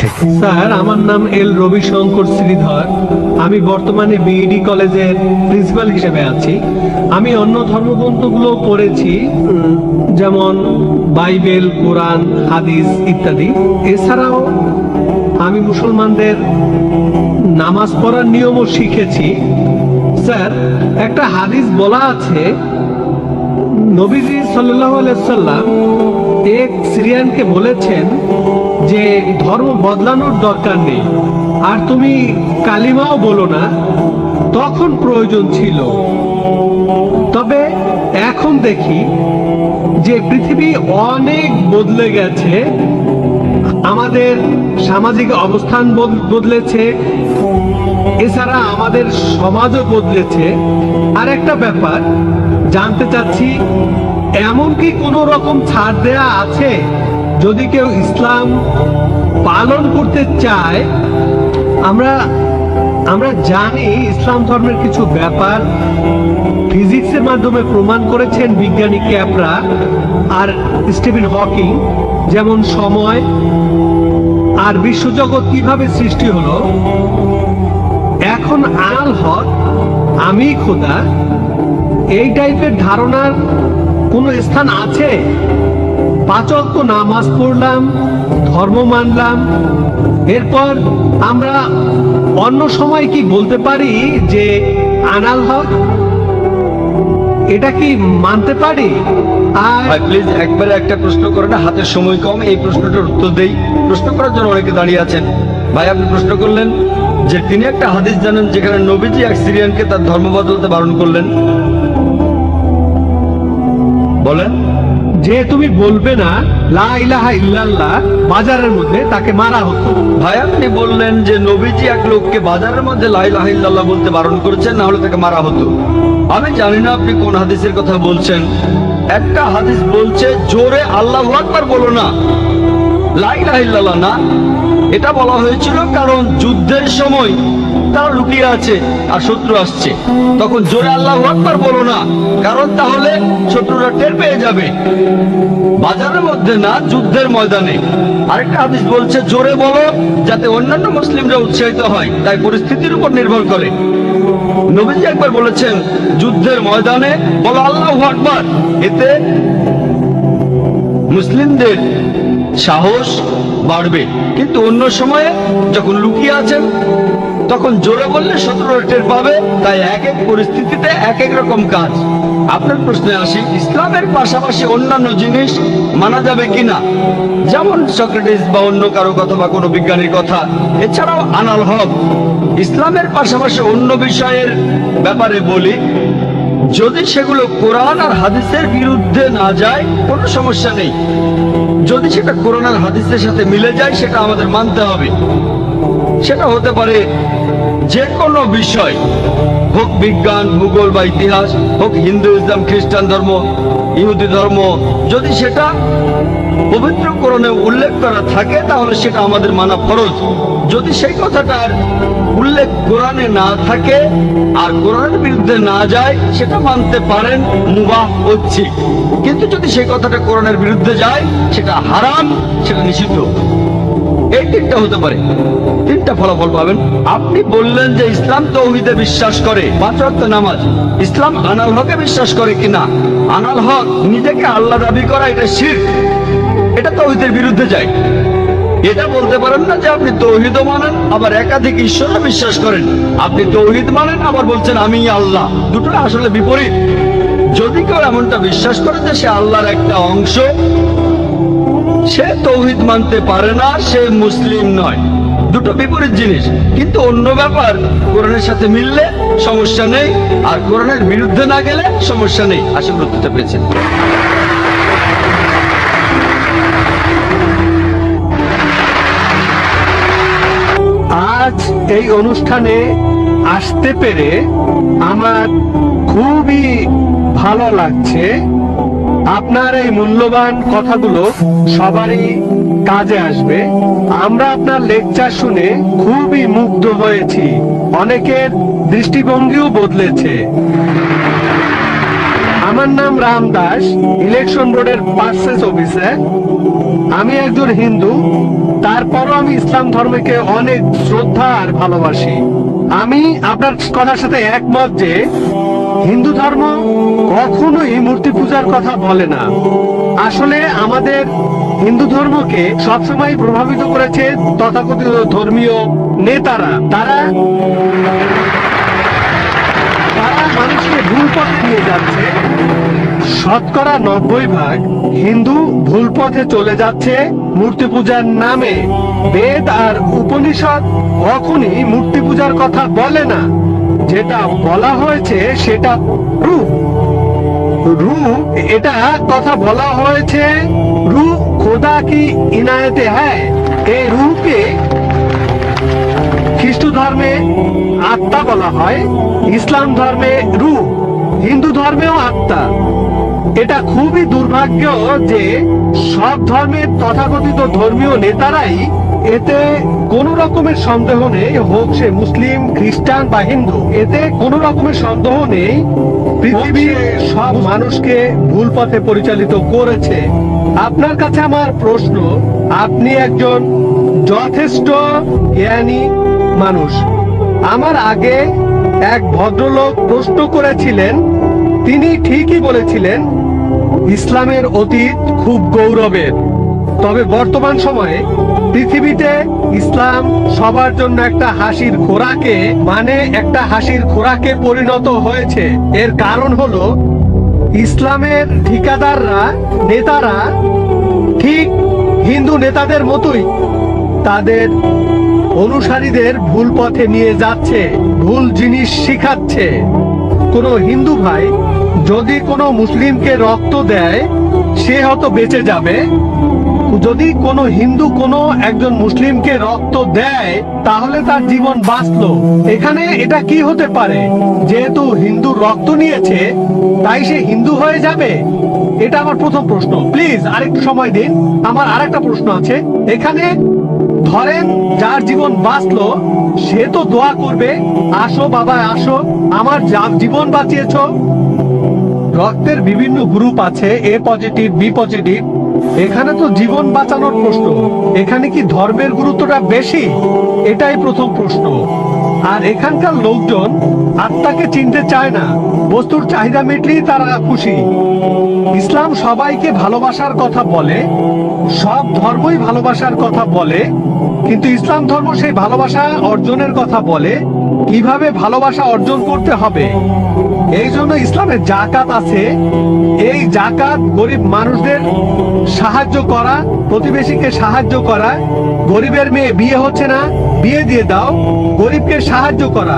থেকে? স্যার, আমার নাম এল রবিশঙ্কর শ্রীধর। আমি বর্তমানে বিইডি কলেজের প্রিন্সিপাল হিসেবে আছি। আমি অন্য ধর্মগ্রন্থগুলো পড়েছি, যেমন বাইবেল, কোরআন, হাদিস ইত্যাদি। এছাড়াও আমি মুসলমানদের নামাজ পড়ার নিয়মও শিখেছি। স্যার, একটা হাদিস বলা আছে, নবীজি সাল্লাল্লাহু আলাইহি সাল্লাম এক সিরিয়ানকে বলেছেন যে ধর্ম বদলানোর দরকার নেই, আর তুমি কালিমাও বলো না, তখন প্রয়োজন ছিল। তবে এখন দেখি যে পৃথিবী অনেক বদলে গেছে, আমাদের সামাজিক অবস্থান বদলেছে, এছাড়া আমাদের সমাজও বদলেছে। আর একটা ব্যাপার জানতে চাচ্ছি, এমন কি কোনো রকম ছাড় দেয়া আছে যদি কেউ ইসলাম পালন করতে চায়? আমরা জানি ইসলাম ধর্মের কিছু ব্যাপার ফিজিক্সের মাধ্যমে প্রমাণ করেছেন বিজ্ঞানী ক্যাপরা আর স্টিফেন হকিং, যেমন সময় আর বিশ্বজগৎ কিভাবে সৃষ্টি হলো। এখন আল হক, আমি খোদা, এই টাইপের ধারণার কোনো স্থান আছে? 5 ওয়াক্ত নামাজ পড়লাম, ধর্ম মানলাম, এরপর আমরা অন্য সময় কি বলতে পারি যে আনাল হক? এটা কি মানতে পারি? আর প্লিজ একবারে একটা প্রশ্ন করে না, হাতের সময় কম, এই প্রশ্নটার উত্তর দেই। প্রশ্ন করার জন্য অনেকে দাঁড়িয়ে আছেন। ভাই, আপনি প্রশ্ন করলেন যে তিনি একটা হাদিস জানেন যেখানে নবীজি এক সিরিয়ানকে তার ধর্ম বদলাতে বারণ করলেন। বলেন। যে তুমি বলবে না লা ইলাহা ইল্লাল্লাহ, বাজারের মধ্যে তাকে মারা হতো। ভাই, আপনি বললেন যে নবীজি এক লোককে বাজারের মধ্যে লা ইলাহা ইল্লাল্লাহ বলতে বারণ করেছেন, না হলে তাকে মারা হতো। আমি জানি না আপনি কোন হাদিসের কথা বলছেন। একটা হাদিস বলছে জোরে আল্লাহু আকবার বলো না, লা ইলাহা ইল্লাল্লাহ না। এটা বলা হয়েছিল কারণ যুদ্ধের সময় তারা লুকিয়ে আছে আর শত্রু আসছে, তখন জোরে আল্লাহু আকবার বলো না, কারণ তাহলে শত্রুরা টের পেয়ে যাবে। বাজারের মধ্যে না, যুদ্ধের ময়দানে। আরেকটা হাদিস বলছে জোরে বলো যাতে অন্যান্য মুসলিমরা উৎসাহিত হয়, তাই পরিস্থিতির উপর নির্ভর করে। নবীজি একবার বলেছেন যুদ্ধের ময়দানে বলো আল্লাহু আকবার, এতে মুসলিমদের সাহস বাড়বে। কিন্তু অন্য সময়ে যখন লুকিয়ে আছেন তখন জোরে বললে শত্রুরা টের পাবে। তাই এক এক পরিস্থিতিতে এক এক রকম কাজ। আপনার প্রশ্নে আসি, ইসলামের পাশাপাশি অন্যান্য জিনিস মানা যাবে কিনা, যেমন সক্রেটিস বা অন্য কারো কথা বা কোনো বিজ্ঞানীর কথা। এছাড়াও আনাল হক, ইসলামের পাশাপাশি অন্য বিষয়ের ব্যাপারে বলি, যদি সেগুলো কোরআন আর হাদিসের বিরুদ্ধে না যায় কোনো সমস্যা নেই। যদি সেটা কোরআন আর হাদিসের সাথে মিলে যায় সেটা আমাদের মানতে হবে। সেটা হতে পারে যে কোনো বিষয়, হোক বিজ্ঞান, ভূগোল বা ইতিহাস, হোক হিন্দু, ইসলাম, খ্রিস্টান ধর্ম, ইহুদি ধর্ম। যদি সেটা পবিত্র কোরআনে উল্লেখ করা থাকে তাহলে সেটা আমাদের মানা ফরজ। যদি সেই কথাটার উল্লেখ কোরআনে না থাকে আর কোরআনের বিরুদ্ধে না যায় সেটা মানতে পারেন, মুবাহ ঐচ্ছিক। কিন্তু যদি সেই কথাটা কোরআনের বিরুদ্ধে যায় সেটা হারাম, সেটা নিষিদ্ধ। এই তিনটা হতে পারে, তিনটা ফলাফল পাবেন। আপনি বললেন যে ইসলাম তাওহীদে বিশ্বাস করে, 5 ওয়াক্ত নামাজ। ইসলাম আনাল হকে বিশ্বাস করে কিনা? আনাল হক নিজেকে আল্লাহ দাবি করা, এটা শিরক, এটা তাওহীদের বিরুদ্ধে যায়। এটা বলতে পারেন না যে আপনি তাওহীদও মানেন আবার একাধিক ঈশ্বরে বিশ্বাস করেন। আপনি তাওহীদ মানেন আবার বলছেন আমি আল্লাহ, দুটো আসলে বিপরীত। যদি কেউ এমনটা বিশ্বাস করে যে সে আল্লাহর একটা অংশ, সে তাওহীদ মানতে পারে না, সে মুসলিম নয়। দুটো বিপরীত জিনিস। কিন্তু অন্য ব্যাপার কোরআনের সাথে মিললে সমস্যা নেই, আর কোরআনের বিরুদ্ধে না গেলে সমস্যা নেই। আশা করি উত্তরটা পেয়েছেন। আজ এই অনুষ্ঠানে আসতে পেরে আমার খুবই ভালো লাগছে। আপনার এই মূল্যবান কথাগুলো সবারই কাজে আসবে। আমরা আপনার লেকচার শুনে খুবই মুগ্ধ হয়েছি, অনেকের দৃষ্টিভঙ্গিও বদলেছে। আমার নাম রাম দাস, ইলেকশন বোর্ডের পার্সেস অফিসার। আমি একজন হিন্দু, তারপরও আমি ইসলাম ধর্মকে অনেক শ্রদ্ধা আর ভালোবাসি। আমি আপনার কথার সাথে একমত যে হিন্দু ধর্ম কখনোই মূর্তি পূজার কথা বলে না। আসলে আমাদের হিন্দু ধর্মকে সবসময় প্রভাবিত করেছে তথাকথিত ধর্মীয় নেতারা। তারা মানুষকে ভুল পথে নিয়ে যাচ্ছে। শতকরা 90% হিন্দু ভুল পথে চলে যাচ্ছে মূর্তি পূজার নামে। বেদ আর উপনিষদ কখনই মূর্তি পূজার কথা বলে না। যেটা বলা হয়েছে সেটা রূপ। এটা কথা বলা হয়েছে, রূপ খোদা কি ইনায়তে হ্যায়। এই রূপকে খ্রিস্ট ধর্মে আত্মা বলা হয়, ইসলাম ধর্মে রূহ, হিন্দু ধর্মেও আত্মা। এটা খুবই দুর্ভাগ্য যে সব ধর্মের তথাকথিত ধর্মীয় নেতারাই এতে কোন রকমের সন্দেহ নেই, হোক সে মুসলিম, খ্রিস্টান বা হিন্দু, এতে কোন রকমের সন্দেহ নেই পৃথিবীর সব মানুষকে ভুল পথে পরিচালিত করেছে। আপনার কাছে আমার প্রশ্ন, আপনি একজন যথেষ্ট জ্ঞানী মানুষ। আমার আগে এক ভদ্রলোক প্রশ্ন করেছিলেন, তিনি ঠিকই বলেছিলেন ইসলামের অতীত খুব গৌরবের। তবে বর্তমান সময়ে পৃথিবীতে ইসলাম সবার জন্য একটা হাসির খোরাকে, মানে একটা হাসির খোরাকে পরিণত হয়েছে। এর কারণ হলো ইসলামের ঠিকাদাররা, নেতারা ঠিক হিন্দু নেতাদের মতোই তাদের অনুসারীদের ভুল পথে নিয়ে যাচ্ছে, ভুল জিনিস শিখাচ্ছে। কোনো হিন্দু ভাই যদি কোনো মুসলিমকে রক্ত দেয়, সে হয়তো বেঁচে যাবে। যদি কোনো হিন্দু কোনো একজন মুসলিমকে রক্ত দেয়, তাহলে তার জীবন বাঁচলো। এখানে এটা কি হতে পারে? যেহেতু হিন্দু রক্ত নিয়েছে তাই সে হিন্দু হয়ে যাবে? এটা আমার প্রথম প্রশ্ন। প্লিজ আরেকটু সময় দিন, আমার আরেকটা প্রশ্ন আছে। এখানে ধরেন যার জীবন বাঁচলো সে তো দোয়া করবে, আসো বাবা আসো, আমার জীবন বাঁচিয়েছো। রক্তের বিভিন্ন গ্রুপ আছে, এ পজিটিভ, বি পজিটিভ। এখানে তো জীবন বাঁচানোর প্রশ্ন, এখানে কি ধর্মের গুরুত্বটা বেশি? এটাই প্রথম প্রশ্ন। আর এখানকার লোকজন আত্মাকে চিনতে চায় না, বস্তুর চাহিদা মিটলেই তারা খুশি। ইসলাম সবাইকে ভালোবাসার কথা বলে, সব ধর্মই ভালোবাসার কথা বলে, কিন্তু ইসলাম ধর্ম সেই ভালোবাসা অর্জনের কথা বলে, কিভাবে ভালোবাসা অর্জন করতে হবে। এই জন্য ইসলামের জাকাত আছে। এই জাকাত গরিব মানুষদের সাহায্য করা, প্রতিবেশীকে সাহায্য করা। গরিবের মেয়ে বিয়ে হচ্ছে না, বিয়ে দিয়ে দাও, গরিবকে সাহায্য করা।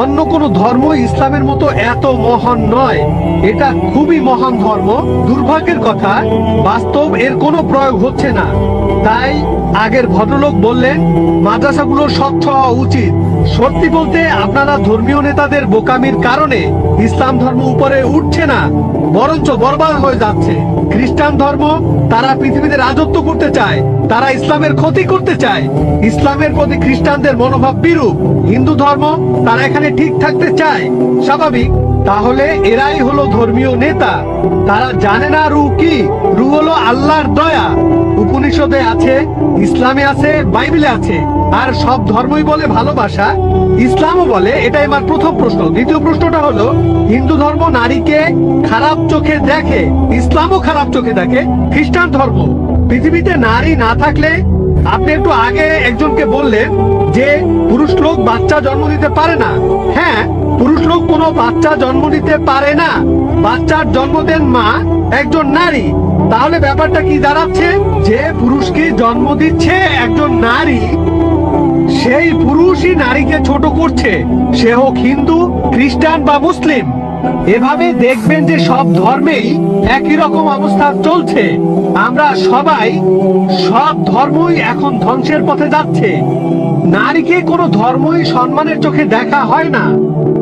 অন্য কোন ধর্ম ইসলামের মতো এত মহান নয়। এটা খুবই মহান ধর্ম। দুর্ভাগ্যের কথা, বাস্তব এর কোনো প্রয়োগ হচ্ছে না। তাই আগের ভদ্রলোক বললেন মাদ্রাসাগুলো স্বচ্ছ হওয়া উচিত। সত্যি বলতে আপনারা ধর্মীয় নেতাদের বোকামির কারণে ইসলাম ধর্ম উপরে উঠছে না, বরঞ্চ বরবাদ হয়ে যাচ্ছে। খ্রিস্টান ধর্ম, তারা পৃথিবীতে রাজত্ব করতে চায়, তারা ইসলামের ক্ষতি করতে চায়। ইসলামের প্রতি খ্রিস্টানদের মনোভাব বিরূপ। হিন্দু ধর্ম, তারা এখানে ঠিক থাকতে চায়, স্বাভাবিক। তাহলে এরাই হলো ধর্মীয় নেতা। তারা জানে না রু কি? রু হলো আল্লাহর দয়া। উপনিষদে আছে, ইসলামে আছে, বাইবেলে আছে। আর সব ধর্মই বলে ভালোবাসা, ইসলামও বলে। এটাই আমার প্রথম প্রশ্ন। দ্বিতীয় প্রশ্নটা হলো, হিন্দু ধর্ম নারীকে খারাপ চোখে দেখে, ইসলামও খারাপ চোখে দেখে। খ্রিস্টান ধর্ম, পৃথিবীতে নারী না থাকলে, আপনি একটু আগে একজনকে বললেন যে পুরুষ লোক বাচ্চা জন্ম দিতে পারে না। হ্যাঁ, পুরুষ লোক কোনো বাচ্চা জন্ম দিতে পারে না। বাচ্চার জন্ম দেন মা, একজন নারী। তাহলে ব্যাপারটা কি দাঁড়াচ্ছে? যে পুরুষকে জন্ম দিচ্ছে একজন নারী, সেই পুরুষই নারীকে ছোট করছে, সে হোক হিন্দু, খ্রিস্টান বা মুসলিম। এভাবে দেখবেন যে সব ধর্মেই একই রকম অবস্থা চলছে। আমরা সবাই, সব ধর্মই এখন ধ্বংসের পথে যাচ্ছে। নারীকে কোনো ধর্মই সম্মানের চোখে দেখা হয় না।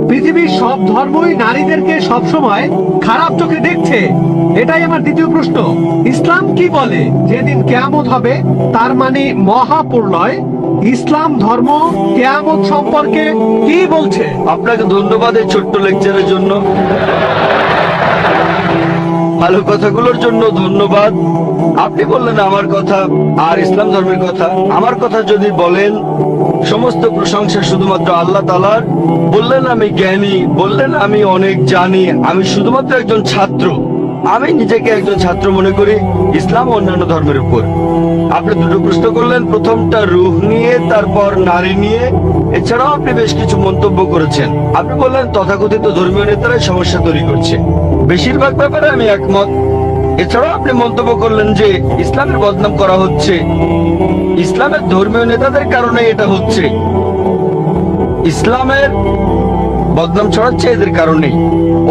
পৃথিবীর সব ধর্মই নারীদেরকে সবসময় খারাপ চোখে দেখছে। এটাই আমার দ্বিতীয় প্রশ্ন। ইসলাম কি বলে? যেদিন কিয়ামত হবে, তার মানে মহাপ্রলয়, ইসলাম ধর্ম কিয়ামত সম্পর্কে কি বলছে? আপনাকে ধন্যবাদ এই ছোট্ট লেকচারের জন্য। ভালো কথাগুলোর জন্য ধন্যবাদ। আপনি বললেন আমার কথা আর ইসলাম ধর্মের কথা। আমার কথা যদি বলেন, সমস্ত প্রশংসা শুধুমাত্র আল্লাহ তাআলার। বললেন আমি জ্ঞানী, বললেন আমি অনেক জানি, আমি শুধুমাত্র একজন ছাত্র। আমি নিজেকে একজন ছাত্র মনে করি ইসলাম ও অন্যান্য ধর্মের উপর। আপনি দুটো প্রশ্ন করলেন, প্রথমটা রূহ নিয়ে, তারপর নারী নিয়ে। এছাড়াও আপনি বেশ কিছু মন্তব্য করেছেন। আপনি বললেন তথাকথিত ধর্মীয় নেতারাই সমস্যা তৈরি করছে। বেশিরভাগ ব্যাপারে আমি একমত। এছাড়াও আপনি মন্তব্য করলেন যে ইসলামের বদনাম করা হচ্ছে, ইসলামের ধর্মীয় নেতাদের কারণে এটা হচ্ছে, ইসলামের বদনাম ছড়াচ্ছে এদের কারণেই।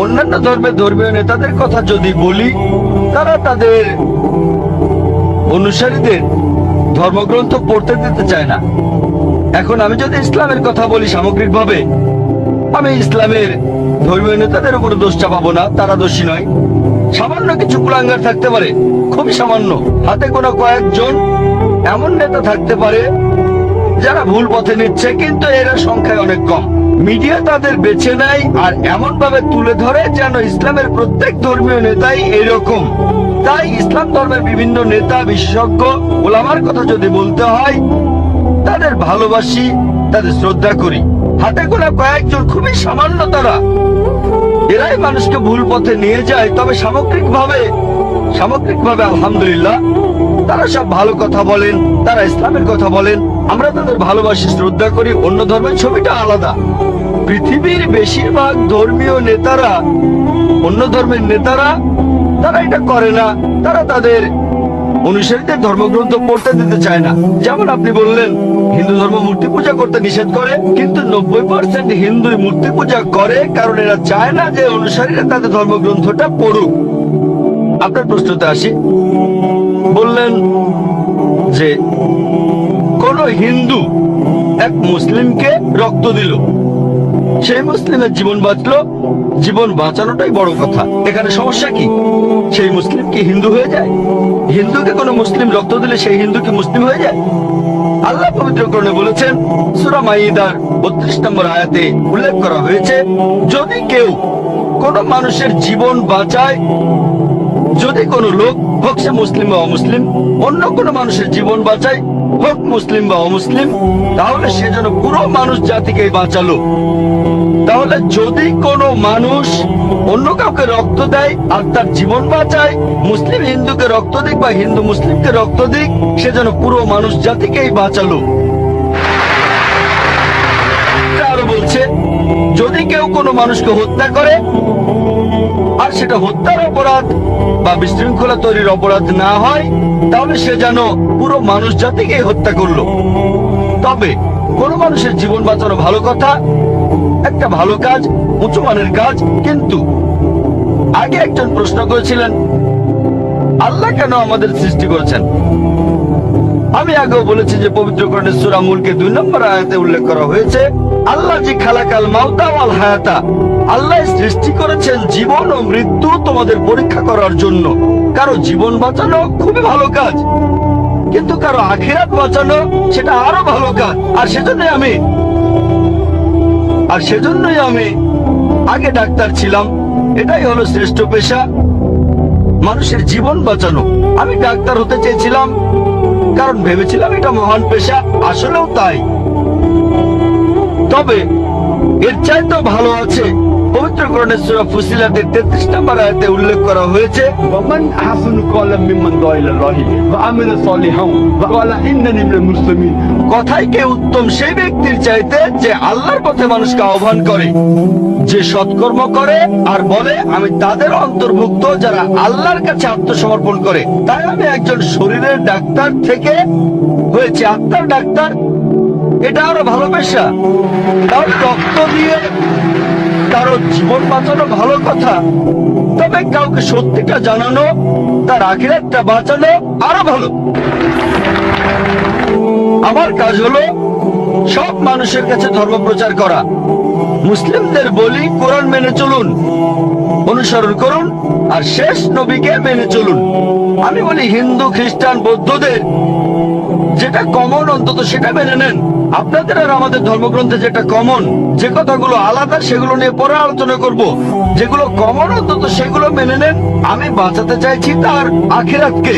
অন্যান্য ধর্মের ধর্মীয় নেতাদের কথা যদি বলি, তারা তাদের অনুসারীদের ধর্মগ্রন্থ পড়তে দিতে চায় না। এখন আমি যদি ইসলামের কথা বলি সামগ্রিকভাবে, আমি ইসলামের ধর্মীয় নেতাদের উপর দোষ চাপাবো না, তারা দোষী নয়। সামান্য কিছু কুলাঙ্গার থাকতে পারে, খুবই সামান্য, হাতে গোনা কয়েকজন এমন নেতা থাকতে পারে যারা ভুল পথে নিচ্ছে, কিন্তু এরা সংখ্যায় অনেক কম। মিডিয়া তাদের বেছে নেয় আর এমন ভাবে তুলে ধরে যেন ইসলামের প্রত্যেক ধর্মীয় নেতাই এরকম। তাই ইসলাম ধর্মের বিভিন্ন নেতা, বিশেষজ্ঞ, ওলামার কথা যদি বলতে হয়, তাদের ভালোবাসি, তাদের শ্রদ্ধা করি। হাতে গোনা কয়েকজন, খুবই সামান্য তারা, এরাই মানুষকে ভুল পথে নিয়ে যায়। তবে সামগ্রিকভাবে আলহামদুলিল্লাহ, তারা সব ভালো কথা বলেন, তারা ইসলামের কথা বলেন, আমরা তাদের ভালোবাসি, শ্রদ্ধা করি। অন্য ধর্মের ছবিটা আলাদা। পৃথিবীর বেশিরভাগ ধর্মীয় নেতারা, অন্য ধর্মের নেতারা, তারা এটা করে না। তারা তাদের অনুসারীদের ধর্মগ্রন্থ পড়তে দিতে চায় না। যেমন আপনি বললেন হিন্দু ধর্ম মূর্তি পূজা করতে নিষেধ করে, কিন্তু 90% হিন্দু মূর্তি পূজা করে কারণ এরা চায় না যে অনুসারীরা তাদের ধর্মগ্রন্থটা পড়ুক। আপনার প্রশ্নতে আসি, বললেন যে কোন হিন্দু এক মুসলিমকে রক্ত দিল, সেই মুসলিমের জীবন বাঁচলো। জীবন বাঁচানোটাই বড় কথা, এখানে সমস্যা কি? সেই মুসলিম কি হিন্দু হয়ে যায়? হিন্দুকে কোনো মুসলিম রক্ত দিলে সেই হিন্দু কি মুসলিম হয়ে যায়? আল্লাহ পবিত্র কোরআনে বলেছেন, সূরা মাইদার 32 নম্বর আয়াতে উল্লেখ করা হয়েছে, যদি কেউ কোনো মানুষের জীবন বাঁচায়, যদি কোনো লোক, হোক সে মুসলিম বা অমুসলিম, অন্য কোনো মানুষের জীবন বাঁচায়, হোক মুসলিম বা অমুসলিম, তাহলে সে যেন পুরো মানুষ জাতিকে বাঁচালো। তাহলে যদি কোনো মানুষ অন্য কাউকে রক্ত দেয় আর তার জীবন বাঁচায়, মুসলিম হিন্দুকে রক্ত দিক বা হিন্দু মুসলিমকে রক্ত দিক, সে যেন পুরো মানুষ জাতিকেই বাঁচালো। আরো বলছে, যদি কেউ কোনো মানুষকে হত্যা করে আর সেটা হত্যার অপরাধ বা বিশৃঙ্খলা তৈরির অপরাধ না হয়, তাহলে সে যেন পুরো মানুষ জাতিকেই হত্যা করলো। তবে কোন মানুষের জীবন বাঁচানো ভালো কথা, একটা ভালো কাজ, উঁচু মানের কাজ। কিন্তু আগে একজন প্রশ্ন করেছিলেন, আল্লাহ কেন আমাদের সৃষ্টি করেছেন? আমি আগেও বলেছি যে পবিত্র কোরআনের সূরা মুলকে 2 নম্বর আয়াতে উল্লেখ করা হয়েছে, আল্লাহ জি খালাকাল মাউতা ওয়াল হায়াতা, আল্লাহ সৃষ্টি করেছেন জীবন ও মৃত্যু তোমাদের পরীক্ষা করার জন্য। কারো জীবন বাঁচানো খুবই ভালো কাজ, কিন্তু কারো আখিরাত বাঁচানো সেটা আরো ভালো কাজ। আর সেজন্যই আমি আগে ডাক্তার ছিলাম। এটাই হলো শ্রেষ্ঠ পেশা, মানুষের জীবন বাঁচানো। আমি ডাক্তার হতে চেয়েছিলাম কারণ ভেবেছিলাম এটা মহান পেশা, আসলেও তাই। তবে এর চাইতেও ভালো আছে। পবিত্র কোরআনের সূরা ফুসিলাতের 33 নম্বর আয়াতে উল্লেখ করা হয়েছে, ومن أحسن قولا ممن دعا إلى الله وعمل صالحا وقال إنني من المسلمين। কথাই কে উত্তম সেই ব্যক্তির চাইতে যে আল্লাহর পথে মানুষকে আহ্বান করে, যে সৎকর্ম করে আর বলে আমি তাদের অন্তর্ভুক্ত যারা আল্লাহর কাছে আত্মসমর্পণ করে। তাই আমি একজন শরীরের ডাক্তার থেকে হয়েছে আত্মার ডাক্তার, এটা আরো ভালো পেশা। তাহলে রক্ত দিয়ে কারো জীবন বাঁচানো ভালো কথা, তবে কাউকে সত্যিটা জানানো, তার আখিরাতটা বাঁচানো আরো ভালো। আমার কাজ হলো সব মানুষের কাছে ধর্ম প্রচার করা। মুসলিমদের বলি কোরআন মেনে চলুন, অনুসরণ করুন, আর শেষ নবীকে মেনে চলুন। আমি বলি হিন্দু, খ্রিস্টান, বৌদ্ধদের যেটা কমন অন্তত সেটা মেনে নেন। আপনাদের আর আমাদের ধর্মগ্রন্থে যেটা কমন, যে কথাগুলো আলাদা সেগুলো নিয়ে পরে আলোচনা করব। যেগুলো কমন অন্তত সেগুলো মেনে নেন। আমি বাঁচাতে চাইছি তার আখিরাতকে।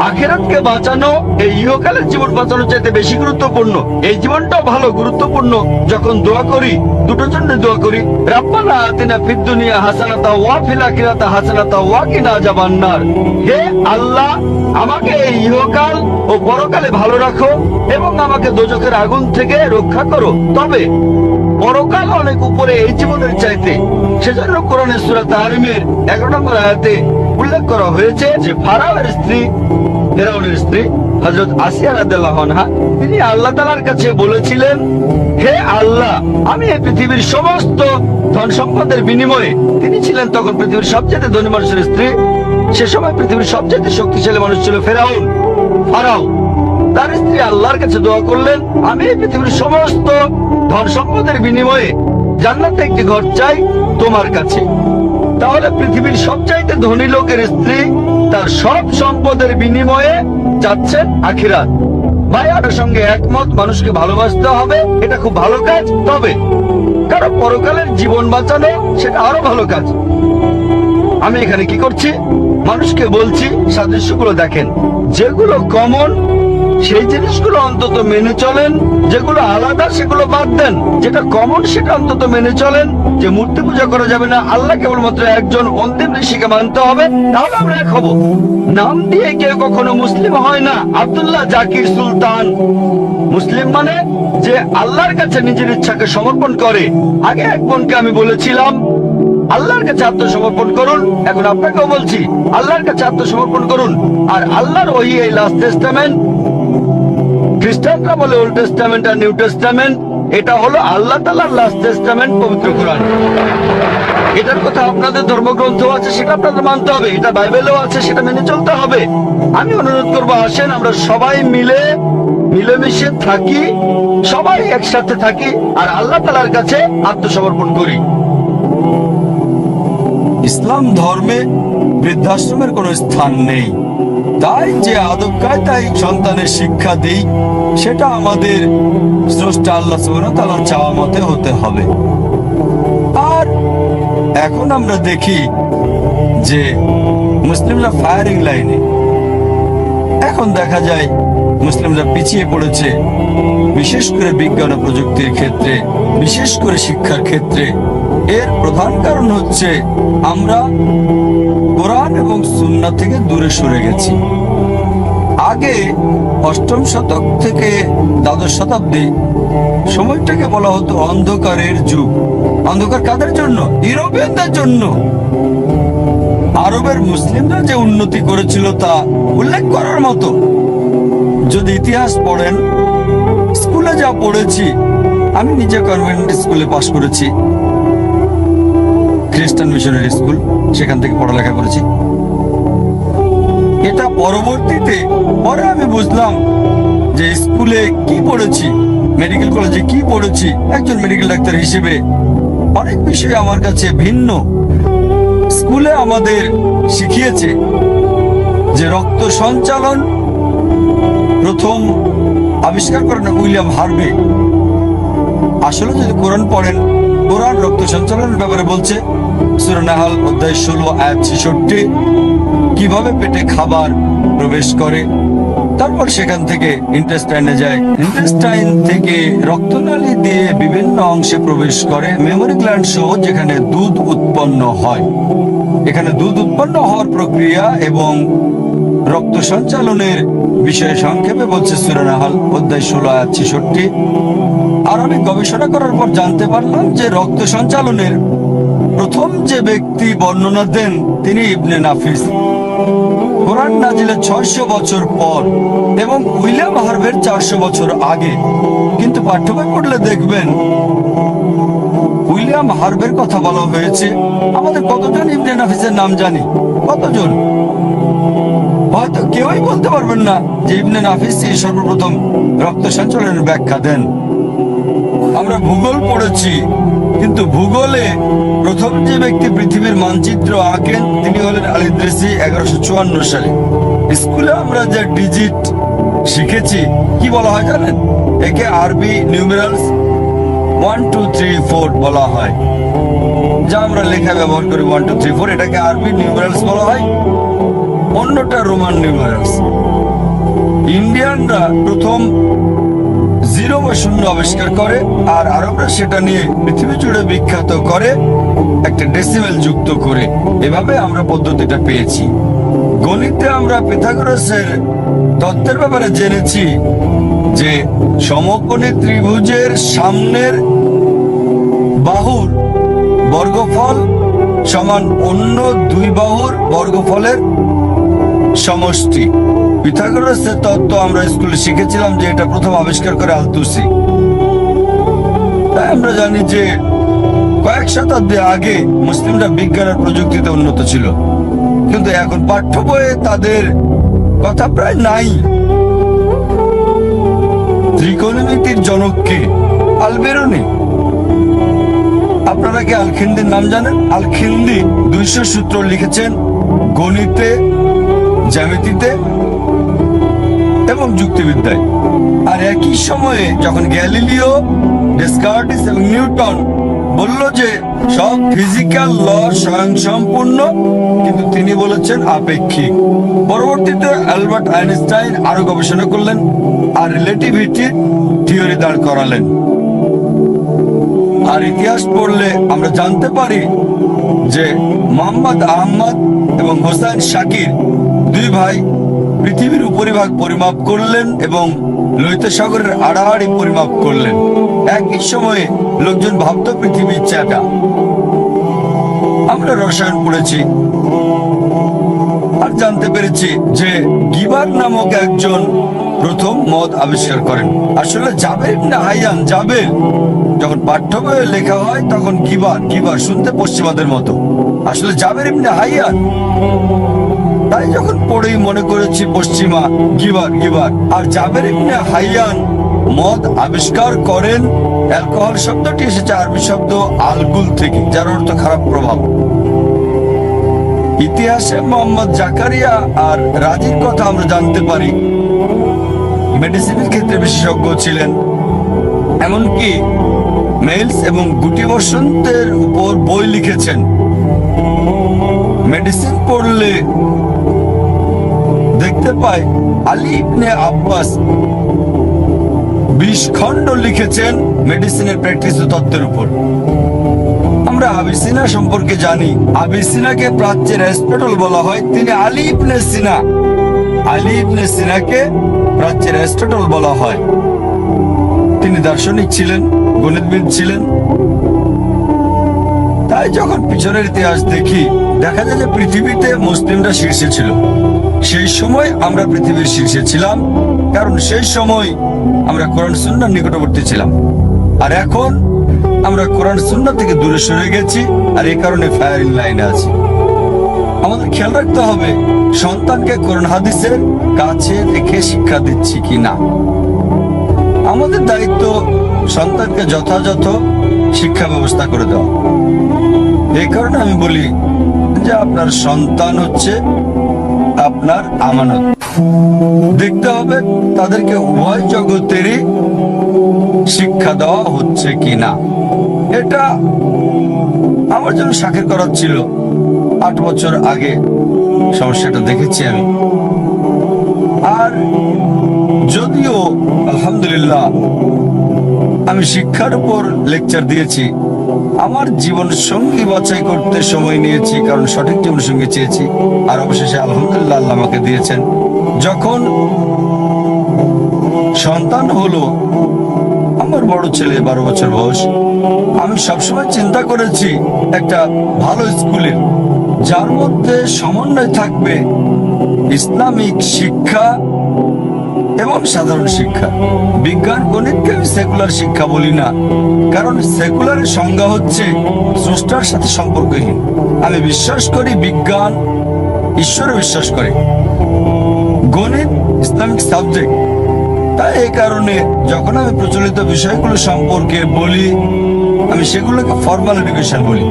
আখিরাতকে বাঁচানো এই ইহকালের জীবন বাঁচানোর চাইতে বেশি গুরুত্বপূর্ণ। এই জীবনটাও ভালো গুরুত্বপূর্ণ। যখন দোয়া করি দুটোর জন্য দোয়া করি, রাব্বানা আতিনা ফিদ দুনিয়া হাসানাতা ওয়া ফিল আখিরাতি হাসানাতা ওয়া কিনা আযাবান্নার। হে আল্লাহ, আমাকে এই ইহকাল ও পরকালে ভালো রাখো এবং আমাকে দোজখের আগুন থেকে রক্ষা করো। তবে পরকাল অনেক উপরে এই জীবনের চাইতে। সেজন্য কোরআনের সূরা তাহরিমের 11 নম্বর আয়াতে উল্লেখ করা হয়েছে যে ফারাওয়ের স্ত্রী, ফেরাউনের স্ত্রী হযরত আসিয়া রাদিয়াল্লাহু আনহা, তিনি আল্লাহ তাআলার কাছে বলেছিলেন, হে আল্লাহ, আমি এই পৃথিবীর সমস্ত ধন সম্পদের বিনিময়ে, তিনি ছিলেন তখন পৃথিবীর সবচেয়ে ধনী মানুষের স্ত্রী। সে সময় পৃথিবীর সবচেয়ে শক্তিশালী মানুষ ছিল ফারাও। তার স্ত্রী আল্লাহর কাছে দোয়া করলেন, আমি এই পৃথিবীর সমস্ত ধন সম্পদের বিনিময়ে জান্নাতে একটি ঘর চাই তোমার কাছে। তাহলে পৃথিবীর সবচাইতে ধনী লোকের স্ত্রী তার সব সম্পদের বিনিময়ে চাচ্ছেন আখিরাত। ভাইয়ার সঙ্গে একমত, মানুষকে ভালোবাসতে হবে, এটা খুব ভালো কাজ। তবে কারো পরকালের জীবন বাঁচানো সেটা আরো ভালো কাজ। আমি এখানে কি করছি, মানুষকে বলছি সাদৃশ্যগুলো দেখেন। যেগুলো কমন সেই জিনিসগুলো অন্তত মেনে চলেন, যেগুলো আলাদা সেগুলো বাদ দেন। যেটা কমন সেটা অন্তত মেনে চলেন, যে মূর্তি পূজা করা যাবে না, আল্লাহ কেবলমাত্র একজন, অন্তিম ঋষিকে মানতে হবে, তাহলে আমরা এক হব। নাম দিয়ে কেউ কখনো মুসলিম হয় না। আব্দুল্লাহ জাকির সুলতান মুসলিম মানে যে আল্লাহর কাছে নিজের ইচ্ছাকে সমর্পণ করে। আগে এক বোনকে আমি বলেছিলাম আল্লাহর কাছে আত্মসমর্পণ করুন, এখন আপনাকেও বলছি আল্লাহর কাছে আত্মসমর্পণ করুন। আর আল্লাহর ওহী এই লাস্ট টেস্টামেন্ট, খ্রিস্টানরা বলে ওল্ড টেস্টামেন্ট আর নিউ টেস্টামেন্ট, এটা হলো আল্লাহ তাআলার লাস্ট টেস্টামেন্ট, পবিত্র কোরআন। এটার কথা আপনাদের ধর্মগ্রন্থ আছে, সেটা আপনাদের মানতে হবে। এটা বাইবেলেও আছে, সেটা মেনে চলতে হবে। আমি অনুরোধ করবো, আসেন আমরা সবাই মিলেমিশে থাকি, সবাই একসাথে থাকি আর আল্লাহ তাআলার কাছে আত্মসমর্পণ করি। ইসলাম ধর্মে বৃদ্ধাশ্রমের কোনো স্থান নেই। তাই যে আদব কায়দায় সন্তানের শিক্ষা দেই, সেটা আমাদের স্রষ্টা আল্লাহ সুবহানাহু ওয়া তাআলার চাওয়া মতে হতে হবে। আর এখন আমরা দেখি যে মুসলিমরা ফায়ারিং লাইনে। এখন দেখা যায় মুসলিমরা পিছিয়ে পড়েছে, বিশেষ করে বিজ্ঞান ও প্রযুক্তির ক্ষেত্রে, বিশেষ করে শিক্ষার ক্ষেত্রে। এর প্রধান কারণ হচ্ছে আমরা কোরআন এবং সুন্নাহ থেকে দূরে সরে গেছি। আগে 8ম শতক থেকে দ্বাদশ শতাব্দী সময়টাকে বলা হতো অন্ধকারের যুগ। অন্ধকার কাদের জন্য? ইউরোপিয়ানদের জন্য। আরবের মুসলিমরা যে উন্নতি করেছিল তা উল্লেখ করার মতো। যদি ইতিহাস পড়েন, স্কুলে যা পড়েছি, আমি নিজে কনভেন্ট স্কুলে পাশ করেছি, খ্রিস্টান মিশনারি স্কুল, সেখান থেকে পড়ালেখা করেছি। এটা পরবর্তীতে পরে আমি বুঝলাম যে স্কুলে কি পড়েছি, মেডিকেল কলেজে কি পড়েছি, একজন মেডিকেল ডাক্তার হিসেবে অনেক বিষয় আমার কাছে ভিন্ন। স্কুলে আমাদের শিখিয়েছে যে রক্ত সঞ্চালন প্রথম আবিষ্কার করেন উইলিয়াম হার্ভে। আসলে যদি কোরআন পড়েন, কোরআন রক্ত সঞ্চালনের ব্যাপারে বলছে। সূরা নাহল অধ্যায় 16 আয়াত 66, কিভাবে পেটে খাবার প্রবেশ করে। তারপর সেখান থেকে ইন্টেস্টাইনে যায়, ইন্টেস্টাইন থেকে রক্তনালী দিয়ে বিভিন্ন অংশে প্রবেশ করে মেমোরি গ্ল্যান্ড সহ, যেখানে দুধ উৎপন্ন হয়। এখানে দুধ উৎপন্ন হওয়ার প্রক্রিয়া এবং রক্ত সঞ্চালনের বিষয়ে সংক্ষেপে বলছে সূরা নাহল অধ্যায় 16 আয়াত 66। আর আমি গবেষণা করার পর জানতে পারলাম যে রক্ত সঞ্চালনের প্রথম যে ব্যক্তি বর্ণনা দেন তিনি ইবনে নাফিস, কোরআন নাজিলের 600 বছর পর, এবং উইলিয়াম হার্ভের 400 বছর আগে। কিন্তু পাঠ্যবই পড়লে দেখবেন উইলিয়াম হার্ভের কথা বলা হয়েছে। আমাদের কতজন ইবনে নাফিসের নাম জানি? কতজন? হয়তো কেউই বলতে পারবেন না যে ইবনে নাফিস সর্বপ্রথম রক্ত সঞ্চালনের ব্যাখ্যা দেন। আমরা ভূগোল পড়েছি, কিন্তু ভূগোলে প্রথম যে ব্যক্তি পৃথিবীর মানচিত্র আঁকেন তিনি হলেন আল ইদ্রিসি 1154 সালে। স্কুলে আমরা যে ডিজিট শিখেছি কি বলা হয় জানেন? একে আরবি নিউমেরালস 1 2 3 4 বলা হয়, যা আমরা লেখা ব্যবহার করি 1 2 3 4, এটাকে আরবি নিউমেরালস বলা হয়, অন্যটা রোমান নিউমেরালস। ইন্ডিয়ানরা প্রথম 0 বা 0 আবিষ্কার করে, আর আরবরা সেটা নিয়ে পৃথিবী জুড়ে বিখ্যাত করে একটা ডেসিমেল যুক্ত করে। এভাবে আমরা পদ্ধতিটা পেয়েছি। গণিতে আমরা পিথাগোরাসের তত্ত্বের ব্যাপারে জেনেছি যে সমকোণী ত্রিভুজের সামনের বাহুর বর্গফল সমান অন্য দুই বাহুর বর্গফলের সমষ্টি। পিথাগোরাসের তত্ত্ব আমরা স্কুলে শিখেছিলাম যে এটা প্রথম আবিষ্কার করে আলতুসি। তাই আমরা জানি যে কয়েক শতাব্দী আগে মুসলিমরা বিজ্ঞান আর প্রযুক্তিতে উন্নত ছিল, কিন্তু এখন পাঠ্য বইয়ে তাদের কথা প্রায় নাই। ত্রিকোণমিতির জনককে আল-বেরুনি। আপনারা কি আল-খিন্দির নাম জানেন? আল-খিন্দি 200 সূত্র লিখেছেন গণিতে, জ্যামিতিতে এবং যুক্তিবিদ্যায়। আর একই সময়ে যখন গ্যালিলিও, ডেসকার্টিস এবং নিউটন বলল যে সব ফিজিক্যাল ল স্বয়ংসম্পূর্ণ, কিন্তু তিনি বলেছেন আপেক্ষিক। পরবর্তীতে অ্যালবার্ট আইনস্টাইন আরো গবেষণা করলেন আর রিলেটিভিটির থিওরি দাঁড় করালেন। আর ইতিহাস পড়লে আমরা জানতে পারি যে মোহাম্মদ আহমদ এবং হোসেন শাকির দুই ভাই পৃথিবীর উপরিভাগ পরিমাপ করলেন এবং লোহিত সাগরের আড়াআড়ি পরিমাপ করলেন। একই সময়ে লোকজন ভাবত পৃথিবীর চাটা। আমরা রসায়ন পড়েছি আর জানতে পেরেছি যে গিবার নামক একজন প্রথম মদ আবিষ্কার করেন। আসলে জাবের ইবনে হাইয়ান, জাবের যখন পাঠ্য বইয়ে লেখা হয় তখন গিবার গিবার শুনতে পশ্চিমাদের মতো, আসলে জাবের ইবনে হাইয়ান। তাই যখন পড়েই মনে করেছি পশ্চিমা, গিবার গিবার। আর জাবের ইবনে হাইয়ান মদ আবিষ্কার করেন। অ্যালকোহল শব্দটি এসেছে আরবি শব্দ আলগুল থেকে, যার অর্থ খারাপ প্রভাব। ইতিহাসে মোহাম্মদ জাকারিয়া আর রাজির কথা আমরা জানতে পারি। মেডিসিনের ক্ষেত্রে বিশেষজ্ঞ ছিলেন, এমনকি মেলস এবং গুটি বসন্তের উপর বই লিখেছেন। মেডিসিন পড়লে দেখতে পাই আলী ইবনে আব্বাস 20 খণ্ড লিখেছেন মেডিসিনের প্র্যাকটিস ও তত্ত্বের উপর। আমরা আবিসিনা সম্পর্কে জানি। আবিসিনাকে প্রাচ্যের অ্যারিস্টটল বলা হয়। তিনি আলী ইবনে সিনা, আলী ইবনে সিনাকে প্রাচ্যের অ্যারিস্টটল বলা হয়। তিনি দার্শনিক ছিলেন, গণিতবিদ ছিলেন। তাই যখন পিছনের ইতিহাস দেখি, দেখা যায় যে পৃথিবীতে মুসলিমরা শীর্ষে ছিল। সেই সময় আমরা পৃথিবীর শীর্ষে ছিলাম, কারণ সেই সময় আমরা কোরআন সুন্নাহর নিকটবর্তী ছিলাম। আর এখন আমরা কোরআন সুন্নাহ থেকে দূরে সরে গেছি, আর এই কারণে ফায়ারিং লাইনে আছি। আমাদের খেয়াল রাখতে হবে সন্তানকে কোরআন হাদিসের কাছে রেখে শিক্ষা দিচ্ছি কিনা। আমাদের দায়িত্ব সন্তানকে যথাযথ শিক্ষা ব্যবস্থা করে দেওয়া। এই কারণে আমি বলি যে আপনার সন্তান হচ্ছে আপনার আমানত। দেখতে হবে তাদেরকে উভয় জগতেরই শিক্ষা দেওয়া হচ্ছে কিনা। এটা আমার জন্য শাকের করার ছিল। 8 বছর আগে সমস্যাটা দেখেছি আমি। আর যদিও আলহামদুলিল্লাহ আমি শিক্ষার উপর লেকচার দিয়েছি, আমার জীবন সঙ্গী বাছাই করতে সময় নিয়েছি, কারণ সঠিক জীবন সঙ্গী চেয়েছি। আর অবশেষে আলহামদুলিল্লাহ আল্লাহ আমাকে দিয়েছেন। যখন সন্তান হলো, আমার বড় ছেলে 12 বছর বয়স, আমি সবসময় চিন্তা করেছি একটা ভালো স্কুলের, যার মধ্যে সমন্বয় থাকবে ইসলামিক শিক্ষা এবং সাধারণ শিক্ষা। বিজ্ঞান গণিতকে আমি সেকুলার শিক্ষা বলি না, কারণ সেকুলারের সংজ্ঞা হচ্ছে স্রষ্টার সাথে সম্পর্কহীন। আমি বিশ্বাস করি বিজ্ঞান ঈশ্বরে বিশ্বাস করে, গণিত ইসলামিক সাবজেক্ট। তাই এই কারণে যখন আমি প্রচলিত বিষয়গুলো সম্পর্কে বলি, আমি সেগুলোকে ফর্মাল এডুকেশন বলি।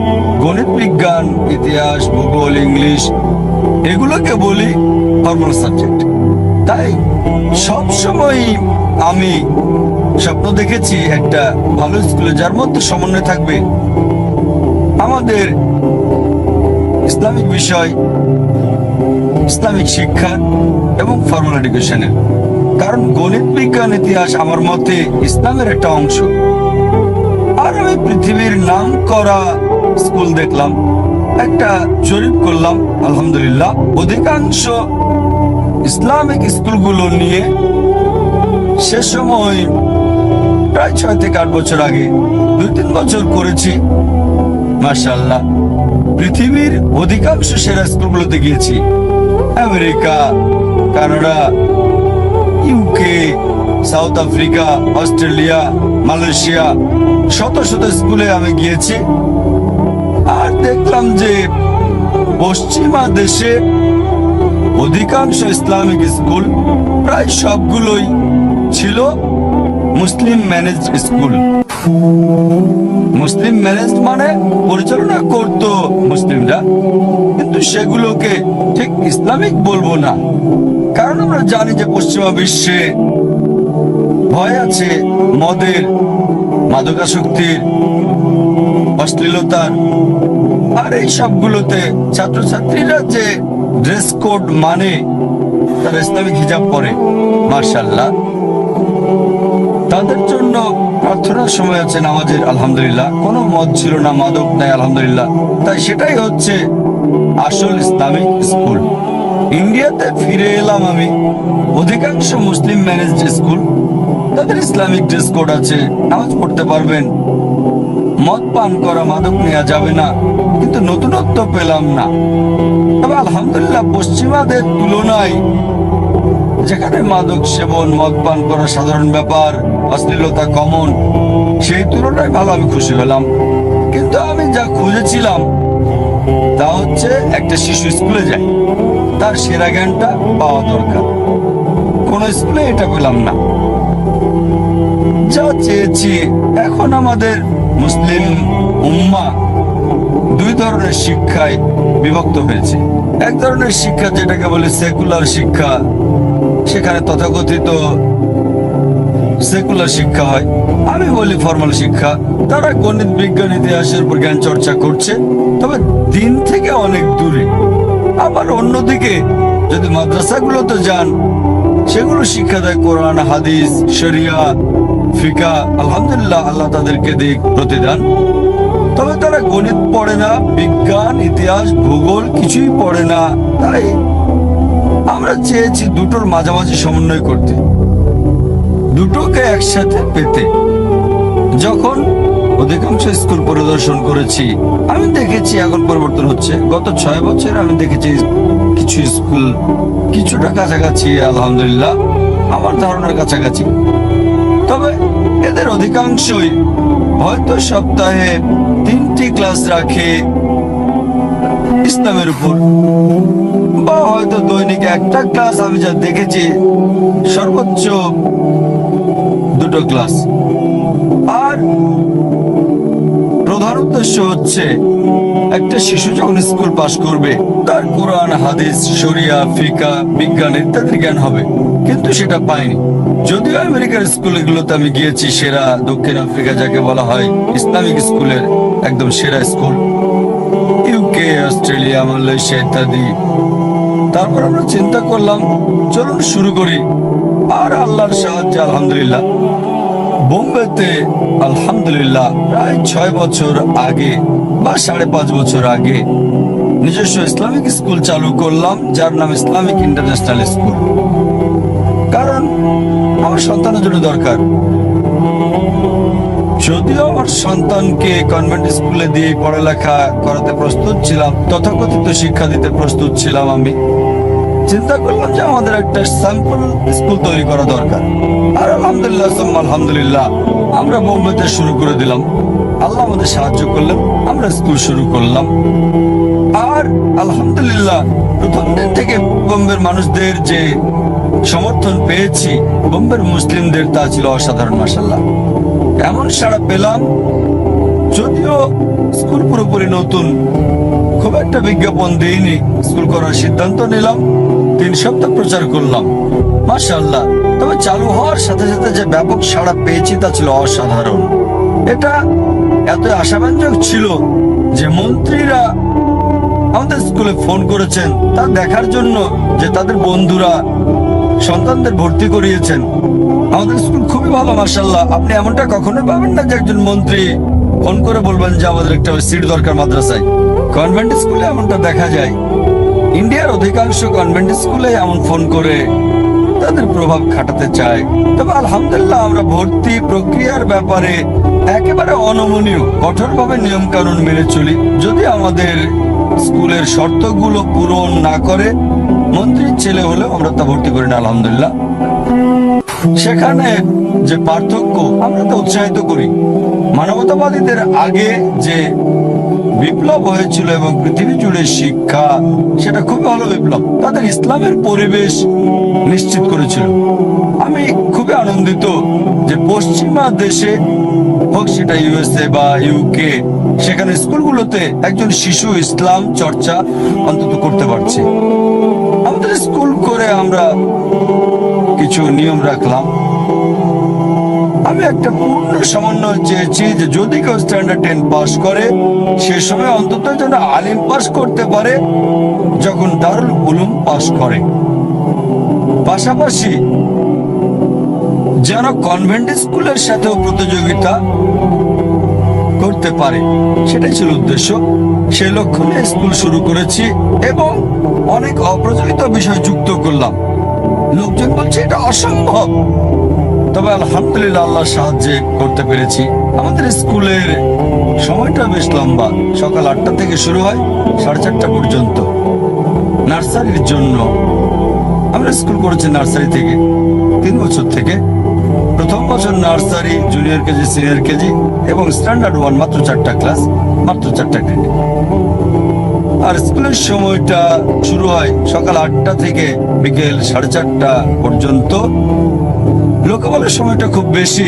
গণিত, বিজ্ঞান, ইতিহাস, ভূগোল, ইংলিশ এগুলোকে বলি ফর্মাল সাবজেক্ট। তাই সব সময় আমি স্বপ্ন দেখেছি একটা ভালো স্কুলে, যার মধ্যে সমন্বয় থাকবে আমাদের ইসলামিক বিষয়, ইসলামিক শিক্ষা এবং ফর্মাল এডুকেশনের। কারণ গণিত, বিজ্ঞান, ইতিহাস আমার মতে ইসলামের একটা অংশ। আর আমি পৃথিবীর নাম করা স্কুল দেখলাম, একটা জরিপ করলাম, আলহামদুলিল্লাহ অধিকাংশ ইসলামিক স্কুলগুলো নিয়ে সে সময় প্রায় 6 থেকে 8 বছর আগে 2-3 বছর করেছি। মাশাআল্লাহ, পৃথিবীর অধিকাংশ সেরা স্কুলগুলোতে গিয়েছি। America, Canada, UK, south Africa, Australia, Malaysia, শত শত স্কুলে আমি গিয়েছি। আর দেখলাম যে পশ্চিমা দেশে অধিকাংশ ইসলামিক স্কুল, প্রায় সবগুলোই ছিল মুসলিম ম্যানেজড স্কুল। মুসলিম ম্যানেজ মানে পরিচালনা করত মুসলিমরা, কিন্তু সেগুলোকে ঠিক ইসলামিক বলবো না। কারণ আমরা জানি যে পশ্চিমা বিশ্বে ভয় আছে মদের, মাদকাসক্তির, অশ্লীলতার। আর এই সবগুলোতে ছাত্রছাত্রীরা যে ড্রেস কোড মানে তারা ইসলামিক হিজাব পরে, মাশাআল্লাহ, তাদের জন্য প্রার্থনার সময় আছে নামাজের, আলহামদুলিল্লাহ। কোনো মদ ছিল না, মাদক নাই, আলহামদুলিল্লাহ। তাই সেটাই হচ্ছে আসল ইসলামিক স্কুল। ইন্ডিয়াতে ফিরে এলাম আমি, অধিকাংশ মুসলিম ম্যানেজড স্কুল, তাদের ইসলামিক ড্রেস কোড আছে, নামাজ পড়তে পারবেন, মদ পান করা, মাদক নেওয়া যাবে না, কিন্তু নতুনত্ব পেলাম না। তবে আলহামদুলিল্লাহ পশ্চিমাদের তুলনায়, যেখানে মাদক সেবন, মদ পান করা সাধারণ ব্যাপার, অশ্লীলতা কমন, সেই তুলনায় ভালো, আমি খুশি হলাম। কিন্তু আমি যা খুঁজেছিলাম তা হচ্ছে একটা শিশু স্কুলে যায়, তার সেরা জ্ঞানটা পাওয়া দরকার। কোন স্কুলে এটা পেলাম না। যা চেয়েছি, এখন আমাদের মুসলিম উম্মাহ 2 ধরনের শিক্ষায় বিভক্ত হয়েছে। এক ধরনের শিক্ষা যেটাকে বলে সেকুলার শিক্ষা, সেখানে তথাকথিত সেকুলার শিক্ষা হয়, আমি বলি ফর্মাল শিক্ষা। তারা গণিত, বিজ্ঞান, ইতিহাসের উপর জ্ঞান চর্চা করছে, তবে দিন থেকে অনেক দূরে। আবার অন্যদিকে যদি মাদ্রাসাগুলোতে যান, সেগুলো শিক্ষা দেয় কোরআন, হাদিস, শরিয়া, ফিকা, আলহামদুলিল্লাহ, আল্লাহ তাদেরকে দিক প্রতিদান। তবে তারা গণিত পড়ে না, বিজ্ঞান, ইতিহাস, ভূগোল কিছুই পড়ে না। তাই আমরা চেয়েছি দুটোর মাঝামাঝি সমন্বয় করতে, দুটোকে একসাথে পেতে। যখন অধিকাংশ স্কুল পরিদর্শন করেছি, আমি দেখেছি এখন পরিবর্তন হচ্ছে। গত 6 বছর আমি দেখেছি কিছু স্কুল কিছুটা কাছাকাছি, আলহামদুলিল্লাহ, আমার ধারণার কাছাকাছি। তবে এদের অধিকাংশই হয়তো সপ্তাহে 3টি ক্লাস রাখে ইসলামের উপর, বা হয়তো দৈনিক একটা ক্লাস। আমি যা দেখেছি সর্বোচ্চ 2টো ক্লাস। আর প্রধান উদ্দেশ্য হচ্ছে একটা শিশু যখন স্কুল পাশ করবে, তার কোরআন, হাদিস, শরিয়া, ফিকা, বিজ্ঞান ইত্যাদি জ্ঞান হবে, কিন্তু সেটা পাইনি। যদিও আমেরিকার স্কুলগুলোতে আমি গিয়েছি, সেরা, দক্ষিণ আফ্রিকা যাকে বলা হয় ইসলামিক স্কুলের একদম সেরা স্কুল, ইউকে, অস্ট্রেলিয়া, মালয়েশিয়া ইত্যাদি। তারপর আমরা চিন্তা করলাম চলুন শুরু করি। আর আল্লাহর সাহায্যে আলহামদুলিল্লাহ বোম্বেতে, আলহামদুলিল্লাহ, প্রায় 6 বছর আগে বা 5.5 বছর আগে নিজস্ব ইসলামিক স্কুল চালু করলাম, যার নাম ইসলামিক ইন্টারন্যাশনাল স্কুল। কারণ আমার সন্তানের জন্য দরকার। যদিও আমার সন্তানকে কনভেন্ট স্কুলে দিয়ে পড়ালেখা করাতে প্রস্তুত ছিলাম, তথাকথিত শিক্ষা দিতে প্রস্তুত ছিলাম, আমি চিন্তা করলাম যে আমাদের একটা স্যাম্পল স্কুল তৈরি করা দরকার। আর আলহামদুলিল্লাহ, আলহামদুলিল্লাহ, আমরা বোম্বেতে শুরু করে দিলাম। আল্লাহ আমাদের সাহায্য করলেন, আমরা স্কুল শুরু করলাম। আর আলহামদুলিল্লাহ প্রথম দিন থেকে বোম্বের মানুষদের যে সমর্থন পেয়েছি, বোম্বের মুসলিমদের, তা ছিল অসাধারণ। মাশাআল্লাহ, এমন সাড়া পেলাম। যদিও স্কুল পুরোপুরি নতুন, খুব একটা বিজ্ঞাপন দিইনি, স্কুল করার সিদ্ধান্ত নিলাম। 3 সপ্তাহ প্রচার করলাম, মাশাআল্লাহ। তবে চালু হওয়ার সাথে সাথে যে ব্যাপক সাড়া পেয়েছি তা ছিল অসাধারণ। এটা এত আশাব্যঞ্জক ছিল যে মন্ত্রীরা আমাদের স্কুলে ফোন করেছেন তা দেখার জন্য যে তাদের বন্ধুরা সন্তানদের ভর্তি করিয়েছেন। আমাদের স্কুল খুবই ভালো, মাশাআল্লাহ। আপনি এমনটা কখনোই পাবেন না যে একজন মন্ত্রী ফোন করে বলবেন যে আমাদের একটা সিট দরকার মাদ্রাসায়। কনভেন্ট স্কুলে এমনটা দেখা যায়। ইন্ডিয়ার অধিকাংশ কনভেন্ট স্কুলে এমন ফোন করে তাদের প্রভাব খাটাতে চায়। তবে আলহামদুলিল্লাহ আমরা ভর্তি প্রক্রিয়ার ব্যাপারে একেবারে অনমনীয়, কঠোরভাবে নিয়ম কানুন মেনে চলি। যদি আমাদের স্কুলের শর্তগুলো পূরণ না করে মন্ত্রীর ছেলে হলেও আমরা তা ভর্তি করি না, আলহামদুলিল্লাহ। সেখানে যে পার্থক্য আমরা তা উৎসাহিত করি। মানবতাবাদীদের আগে যে বিপ্লব হয়েছিল এবং পৃথিবী জুড়ে শিক্ষা, সেটা খুব ভালো বিপ্লব। তাদের ইসলামের পরিবেশ নিশ্চিত করেছিল। আমি খুবই আনন্দিত যে পশ্চিমা দেশে হোক, সেটা ইউএসএ বা ইউকে, সেখানে স্কুলগুলোতে একজন শিশু ইসলাম চর্চা অন্তত করতে পারছে। আমাদের স্কুল করে আমরা কিছু নিয়ম রাখলাম। আমি একটা পূর্ণ সমন্বয় চেয়েছি যে যদি কেউ স্ট্যান্ডার্ড 10 পাস করে সে সময় অন্তত যেন আলিম পাস করতে পারে যখন দারুল উলুম পাস করে। পাশাপাশি যেন কনভেন্ট স্কুলের সাথেও প্রতিযোগিতা করতে পারে, সেটাই ছিল উদ্দেশ্য। সেই লক্ষ্য নিয়ে স্কুল শুরু করেছি এবং অনেক অপ্রচলিত বিষয় যুক্ত করলাম। লোকজন বলছে এটা অসম্ভব, তবে আলহামদুলিল্লাহ আল্লাহর সাহায্যে করতে পেরেছি। আমাদের স্কুলের সময়টা বেশ লম্বা, সকাল 8টা থেকে শুরু হয় 4:30 পর্যন্ত। নার্সারির জন্য আমরা স্কুল করেছি নার্সারি থেকে 3 বছর থেকে। প্রথম বছর nursery, junior KG, senior KG এবং স্ট্যান্ডার্ড 1, মাত্র 4টা ক্লাস, মাত্র 4টা গ্রেড। আর স্কুলের সময়টা শুরু হয় সকাল 8টা থেকে বিকেল 4:30 পর্যন্ত। লোকে বলে সময়টা খুব বেশি,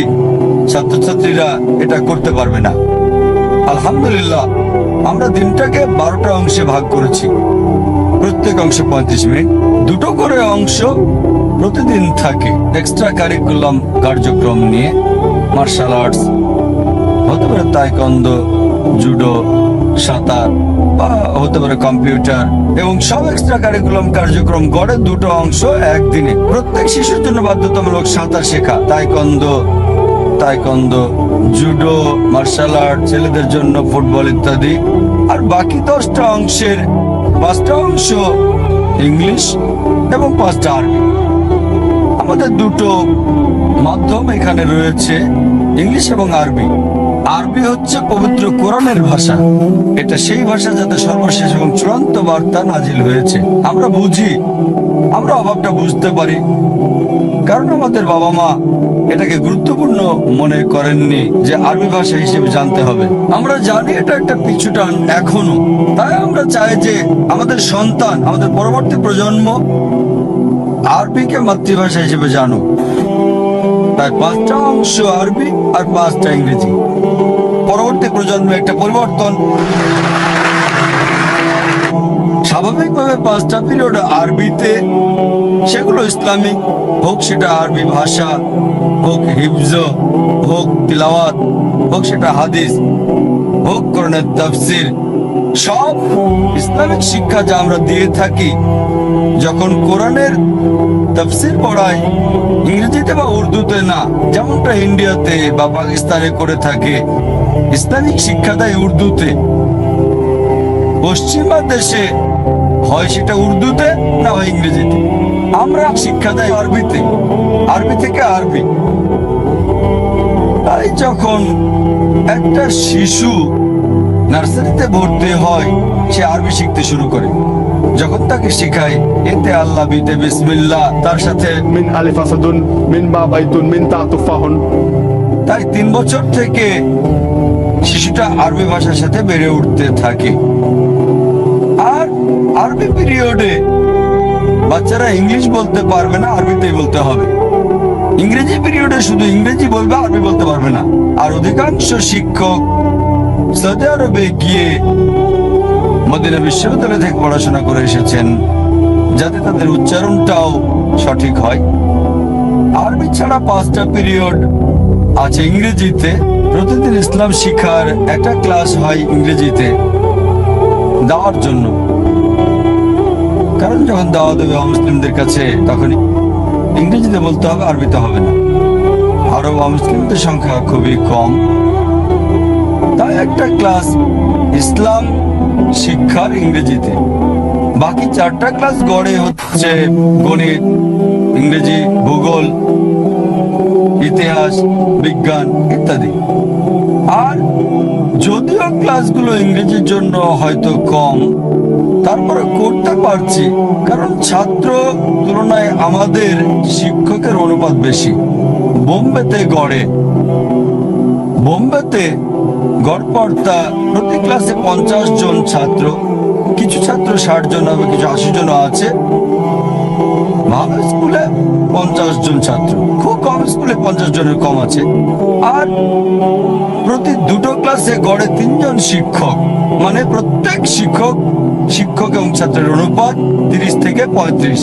ছাত্রছাত্রীরা এটা করতে পারবে না। আলহামদুলিল্লাহ আমরা দিনটাকে 12টা অংশে ভাগ করেছি। প্রত্যেক অংশে 35 মিনিট, 2টো করে অংশ প্রতিদিন থাকে। এক্সট্রা কারিকুলাম কার্যক্রম নিয়ে মার্শাল আর্টস হতে পারে, তাইকোয়ান্দো, জুডো, সাঁতার বা হতে পারে কম্পিউটার, এবং সব এক্সট্রা কারিকুলাম কার্যক্রম গড়ে 2টো অংশ একদিনে। প্রত্যেক শিশুর জন্য বাধ্যতামূলক সাঁতার শেখা, তাইকোয়ান্দো, জুডো, মার্শাল আর্ট, ছেলেদের জন্য ফুটবল ইত্যাদি। আর বাকি 10টা অংশের 5টা অংশ ইংলিশ এবং 5টা আরবি। আমাদের 2টো মাধ্যম এখানে রয়েছে, ইংলিশ এবং আরবি। আরবি হচ্ছে পবিত্র কোরআনের ভাষা। এটা সেই ভাষা যাতে সর্বশেষ এবং চূড়ান্ত বার্তা নাজিল হয়েছে। আমরা বুঝি, আমরা অভাবটা বুঝতে পারি, কারণ আমাদের বাবা মা এটাকে গুরুত্বপূর্ণ মনে করেননি যে আরবি ভাষা হিসেবে জানতে হবে। আমরা জানি এটা একটা পিছুটান এখনো, তাই আমরা চাই যে আমাদের সন্তান, আমাদের পরবর্তী প্রজন্ম আরবিকে মাতৃভাষা হিসেবে জানুক। তাই 5টা অংশ আরবি আর 5টা ইংরেজি। পরবর্তী প্রজন্মে একটা পরিবর্তন। স্বাভাবিকভাবে 5টা পিরিয়ড আরবিতে, সেগুলো ইসলামিক হোক, সেটা আরবি ভাষা হোক, হিফজ হোক, তিলাওয়াত হোক, সেটা হাদিস হোক, কোরআনের তাফসীর, সব ইসলামিক শিক্ষা যা আমরা দিয়ে থাকি। যখন কোরআনের তাফসীর পড়াই ইংরেজিতে বা উর্দুতে না, যেমনটা ইন্ডিয়াতে বা পাকিস্তানে করে থাকে, ইসলামিক শিক্ষা দেয় উর্দুতে। পশ্চিমা দেশে হয় সেটা উর্দুতে, না হয় ইংরেজিতে। আমরা শিক্ষা দেয় আরবিতে, আরবি থেকে আরবি। তাই যখন একটা শিশু নার্সারিতে ভর্তি হয়, সে আরবি শিখতে শুরু করে। যখন তাকে শেখায় এতে আল্লাহ, বিতে বিসমিল্লাহ, তার সাথে মিন আলিফ আসাদুন, মিন বা বাইতুন, মিন তা তুফাহুন। তাই 3 বছর থেকে শিশুটা আরবি ভাষার সাথে বেড়ে উঠতে থাকে। আর আরবি পিরিয়ডে বাচ্চারা ইংলিশ বলতে পারবে না, আরবিতেই বলতে হবে। ইংরেজি পিরিয়ডে শুধু ইংরেজি বলবে, আরবি বলতে পারবে না। আর অধিকাংশ শিক্ষক সৌদি আরবে গিয়ে মদিনা বিশ্ববিদ্যালয় থেকে পড়াশোনা করে এসেছেন, যাতে তাদের উচ্চারণটাও সঠিক হয়। আরবি ছাড়া 5টা পিরিয়ড আছে ইংরেজিতে। প্রতিদিন ইসলাম শিক্ষার একটা ক্লাস হয় ইংরেজিতে দেওয়ার জন্য, কারণ যখন দাওয়া দেবে অমুসলিমদের কাছে তখন ইংরেজিতে বলতে হবে, আরবিতে হবে না। আরব অমুসলিমদের সংখ্যা খুবই কম, তাই একটা ক্লাস ইসলাম শিক্ষার ইংরেজিতে। বাকি 4টা ক্লাস গড়ে হচ্ছে গণিত, ইংরেজি, ভূগোল, ইতিহাস, বিজ্ঞান ইত্যাদি। আর যদিও ক্লাসগুলো ইংরেজির জন্য হয়তো কম, তারপরে করতে পারছি কারণ ছাত্র তুলনায় আমাদের শিক্ষকের অনুপাত বেশি। বোম্বেতে গড়পড়তা প্রতি ক্লাসে 50 জন ছাত্র, কিছু ছাত্র 60 জন হবে, কিছু 80 জন আছে। ভালো স্কুলে 50 জন ছাত্র, খুব কম স্কুলে 50 জনের কম আছে। আর প্রতি 2টো ক্লাসে গড়ে 3 জন শিক্ষক, মানে প্রত্যেক শিক্ষক এবং ছাত্রের অনুপাত 30 থেকে 35।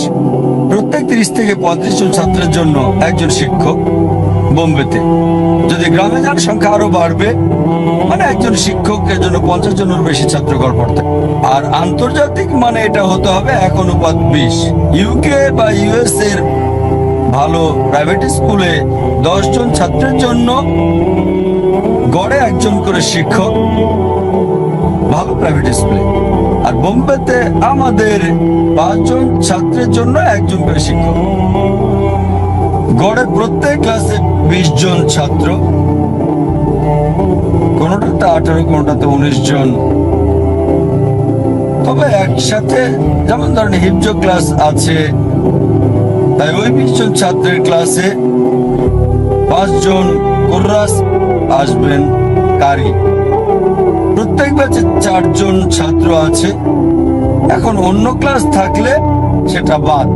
প্রত্যেক 30 থেকে 35 জন ছাত্রের জন্য একজন শিক্ষক বোম্বেতে। যদি গ্রামে যার সংখ্যা আরো বাড়বে, মানে একজন শিক্ষকের জন্য 50 জনের বেশি ছাত্র গড়পড়তা। আর আন্তর্জাতিক মানে এটা হতে হবে 1:20। ইউকে বা ইউএস এর ভালো প্রাইভেট স্কুলে 10 জন ছাত্রের জন্য গড়ে একজন করে শিক্ষক, ভালো প্রাইভেট স্কুলে। আর বোম্বেতে আমাদের 5 জন ছাত্রের জন্য একজন করে শিক্ষক, গড়ে প্রত্যেক ক্লাসে 20 জন ছাত্র, কোনটাতে 18, কোনটাতে 19 জন। তবে একসাথে যেমন ধরেন হিফজ ক্লাস আছে, তাই ওই 20 জন ছাত্রের ক্লাসে 5 জন কুররাস আসবেন কারি। প্রত্যেক ব্যাচে 4 জন ছাত্র আছে। এখন অন্য ক্লাস থাকলে সেটা বাদ,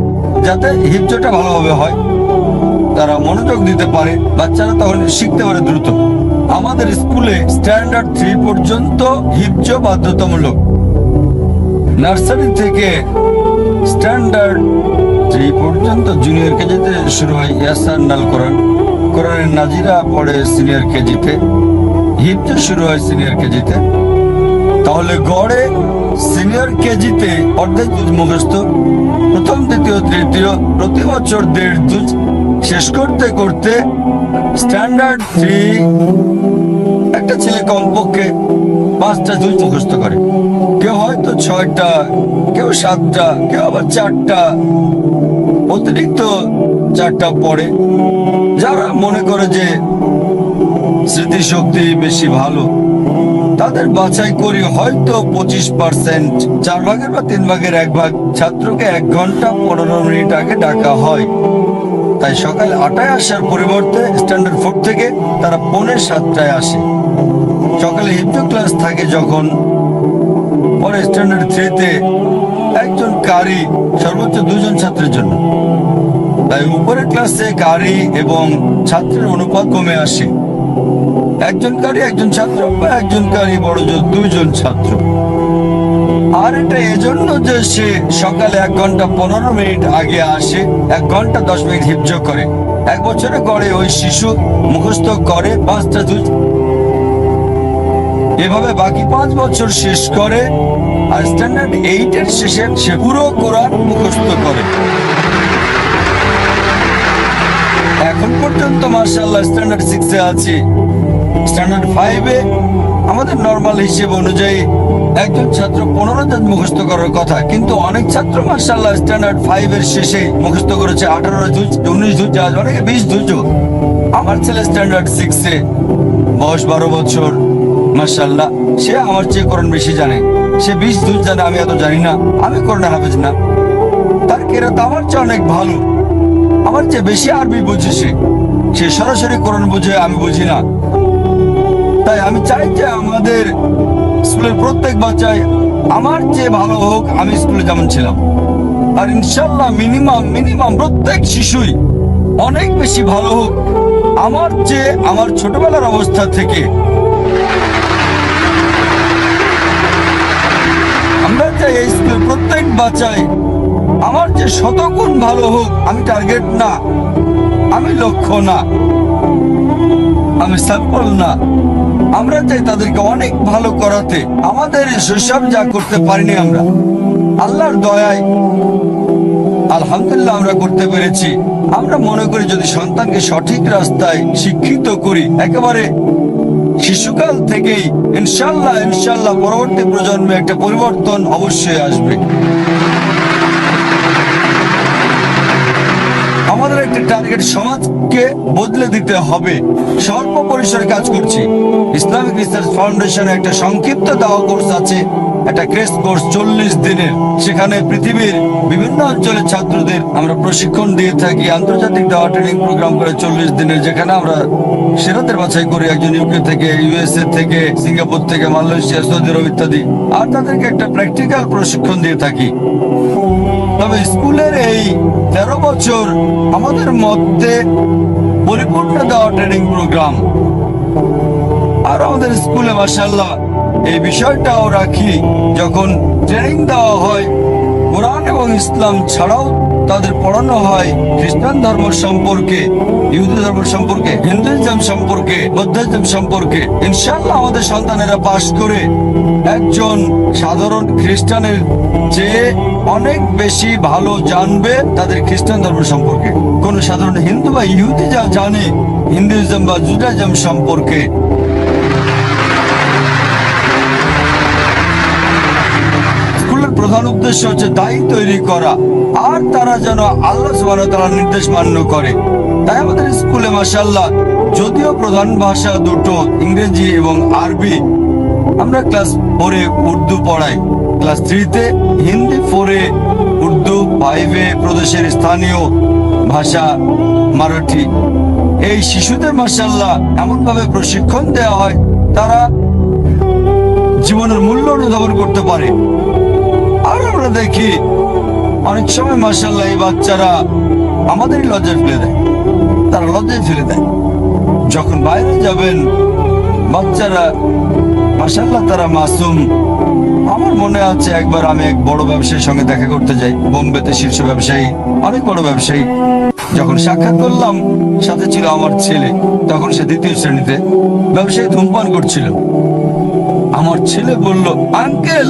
যাতে হিফজটা ভালোভাবে হয়, তারা মনোযোগ দিতে পারে, বাচ্চারা তখন শিখতে পারে দ্রুত। আমাদের স্কুলে স্ট্যান্ডার্ড 3 পর্যন্ত হিফজ বাধ্যতামূলক। নার্সারি থেকে স্ট্যান্ডার্ড 3 পর্যন্ত জুনিয়র কেজিতে শুরু হয় ইয়াসার নাল কোরআন, কোরআনের নাজিরা পড়ে সিনিয়র কেজিতে, হিফজ শুরু হয় সিনিয়র কেজিতে। তাহলে গড়ে সিনিয়র কেজিতে অর্ধেক জুজ মুখস্থ, প্রথম, দ্বিতীয়, তৃতীয় প্রতি বছর 1.5 জুজ শেষ করতে করতে স্ট্যান্ডার্ড 3 একটা ছেলে কমপক্ষে 5টা জুজ মুখস্থ করে। কেউ হয়তো 6টা, কেউ 7টা, কেউ আবার 4টা, অতিরিক্ত 4টা পড়ে। যারা মনে করে যে স্মৃতিশক্তি বেশি ভালো, তাদের বাছাই করি হয়তো 25%, 4 ভাগের বা 3 ভাগের 1 ভাগ ছাত্রকে 1 ঘন্টা 15 মিনিট আগে ডাকা হয়। তাই সকাল 8টায় আসার পরিবর্তে স্ট্যান্ডার্ড 4 থেকে তারা 6:45 আসে। সকালে হিফজ ক্লাস থাকে যখন, পরে স্ট্যান্ডার্ড 3-তে একজন কারি সর্বোচ্চ 2 জন ছাত্রের জন্য। তাই উপরের ক্লাসে কারি এবং ছাত্রের অনুপাত কমে আসে, একজন কারি একজন ছাত্র বা একজন কারি বড় জোর 2 জন ছাত্র। আর এটা এজন্য যে সে সকালে 1 ঘন্টা 15 মিনিট আগে আসে, 1 ঘন্টা 10 মিনিট হিফজ করে। 1 বছরে গড়ে ওই শিশু মুখস্থ করে 5টা জুজ। এভাবে বাকি 5 বছর শেষ করে, আর স্ট্যান্ডার্ড 8 এর শেষে সে পুরো কোরআন মুখস্থ করে। এখন পর্যন্ত মাশাআল্লাহ স্ট্যান্ডার্ড 6 এ আছি। স্ট্যান্ডার্ড 5-এ আমাদের নরমাল হিসেব অনুযায়ী একজন ছাত্র 15 জুজ মুখস্থ করার কথা, কিন্তু অনেক ছাত্র মাশাআল্লাহ স্ট্যান্ডার্ড 5 এর শেষে মুখস্থ করেছে 18 জুজ, 19 জুজ, অনেকে 20 জুজও। আমার ছেলে স্ট্যান্ডার্ড 6-এ, বয়স 12 বছর, মাশাআল্লাহ সে আমার চেয়ে কোরআন বেশি জানে। সে 20 জুজ জানে, আমি এত জানি না, আমি কোরআন হাফেজ না। তার কেরাত আমার চেয়ে অনেক ভালো, আমার চেয়ে বেশি আরবি বুঝে সে সরাসরি কোরআন বুঝে, আমি বুঝি না। তাই আমি চাই যে আমাদের স্কুলের প্রত্যেক বাচ্চাই আমার চেয়ে ভালো হোক, আমি স্কুলে যেমন ছিলাম। আর ইনশাল্লাহ মিনিমাম প্রত্যেক শিশুই অনেক বেশি ভালো হোক আমার চেয়ে, আমার ছোটবেলার অবস্থা থেকে। আমরা চাই এই স্কুলের প্রত্যেক বাচ্চাই আমার যে শতগুণ ভালো হোক আমি টার্গেট না, আমি লক্ষ্য না, আমি স্যাম্পল না। আমরা চাই তাদেরকে অনেক ভালো করাতে। আমাদের শৈশব যা করতে পারিনি আমরা, আল্লাহর দয়ায় আলহামদুলিল্লাহ আমরা করতে পেরেছি। আমরা মনে করি যদি সন্তানকে সঠিক রাস্তায় শিক্ষিত করি একেবারে শিশুকাল থেকেই, ইনশাল্লাহ ইনশাল্লাহ পরবর্তী প্রজন্মে একটা পরিবর্তন অবশ্যই আসবে। আমাদের একটা টার্গেট, সমাজকে বদলে দিতে হবে। স্বল্প পরিসরে কাজ করছি। ইসলামিক রিসার্চ ফাউন্ডেশনে একটা সংক্ষিপ্ত দাওয়া কোর্স আছে, একটা ক্রেশ কোর্স 40 দিনের। সেখানে পৃথিবীর বিভিন্ন অঞ্চলের ছাত্রদের আমরা প্রশিক্ষণ দিয়ে থাকি। আন্তর্জাতিক দাওয়া ট্রেনিং প্রোগ্রাম করে 40 দিনের, যেখানে আমরা সেরাদের বাছাই করি, একজন ইউকে থেকে, ইউএসএ থেকে, সিঙ্গাপুর থেকে, মালয়েশিয়া, সৌদি আরব ইত্যাদি। আর তাদেরকে একটা প্র্যাকটিক্যাল প্রশিক্ষণ দিয়ে থাকি। তবে স্কুলের এই 13 বছর আমাদের মধ্যে পরিপূর্ণ দেওয়া ট্রেনিং প্রোগ্রাম। আর আমাদের স্কুলে মাশাআল্লাহ এই বিষয়টাও রাখি, যখন ট্রেনিং দেওয়া হয় কোরআন এবং ইসলাম ছাড়াও তাদের পড়ানো হয় খ্রিস্টান ধর্ম সম্পর্কে, ইহুদি ধর্ম সম্পর্কে, হিন্দুইজম সম্পর্কে, বৌদ্ধিজম সম্পর্কে। ইনশাআল্লাহ আমাদের সন্তানেরা পাশ করে একজন সাধারণ খ্রিস্টানের চেয়ে অনেক বেশি ভালো জানবে তাদের খ্রিস্টান ধর্ম সম্পর্কে। কোন সাধারণ হিন্দু বা ইহুদি যা জানে হিন্দুইজম বা জুডাইজম সম্পর্কে। স্কুলের প্রধান উদ্দেশ্য হচ্ছে দায়ী তৈরি করা, আর তারা যেন আল্লাহ সুবহানাহু ওয়া তাআলার নির্দেশ মান্য করে। তাই আমাদের স্কুলে মাশাআল্লাহ যদিও প্রধান ভাষা দুটো ইংরেজি এবং আরবি, আমরা ক্লাস 4-এ উর্দু পড়াই, ক্লাস 3-তে হিন্দি, 4-এ উর্দু, 5-এ প্রদেশের স্থানীয় ভাষা মারাঠি। এই শিশুদের মাশাআল্লাহ এমন ভাবে প্রশিক্ষণ দেওয়া হয় তারা জীবনের মূল্য অনুধাবন করতে পারে। আর আমরা দেখি অনেক সময় মাশাআল্লাহ এই বাচ্চারা আমাদেরই লজ্জায় ফেলে দেয়, তারা লজ্জায় ফেলে দেয়। যখন বাইরে যাবেন বাচ্চারা মাশাআল্লাহ তারা মাসুম। আমার মনে আছে একবার আমি এক বড় ব্যবসায়ীর সঙ্গে দেখা করতে যাই, বোম্বেতে শীর্ষ ব্যবসায়ী, অনেক বড় ব্যবসায়ী। যখন সাক্ষাৎ করলাম, সাথে ছিল আমার ছেলে, তখন সে 2য় শ্রেণীতে। ব্যবসায়ী ধূমপান করছিল। আমার ছেলে বলল, আঙ্কেল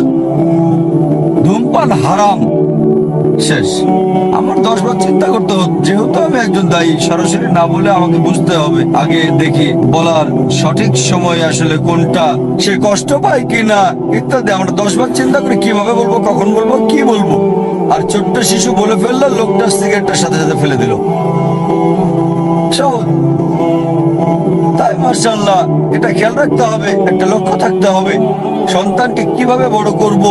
ধূমপান হারাম। শেষ। আমার 10 বার চিন্তা করতে হতো, যেহেতু আমি একজন দায়ী, সরাসরি না বলে আমাকে বুঝতে হবে, আগে দেখি বলার সঠিক সময় আসলে কোনটা, সে কষ্ট পায় কিনা ইত্যাদি। আমরা 10 বার চিন্তা করি কিভাবে বলবো, কখন বলবো, কি বলবো। আর ছোট্ট শিশু বলে ফেললো, লোকটা সিগারেটটার সাথে সাথে ফেলে দিল। সহজ। তাই মাশাআল্লাহ এটা খেয়াল রাখতে হবে, একটা লক্ষ্য থাকতে হবে, সন্তানকে কিভাবে বড় করব,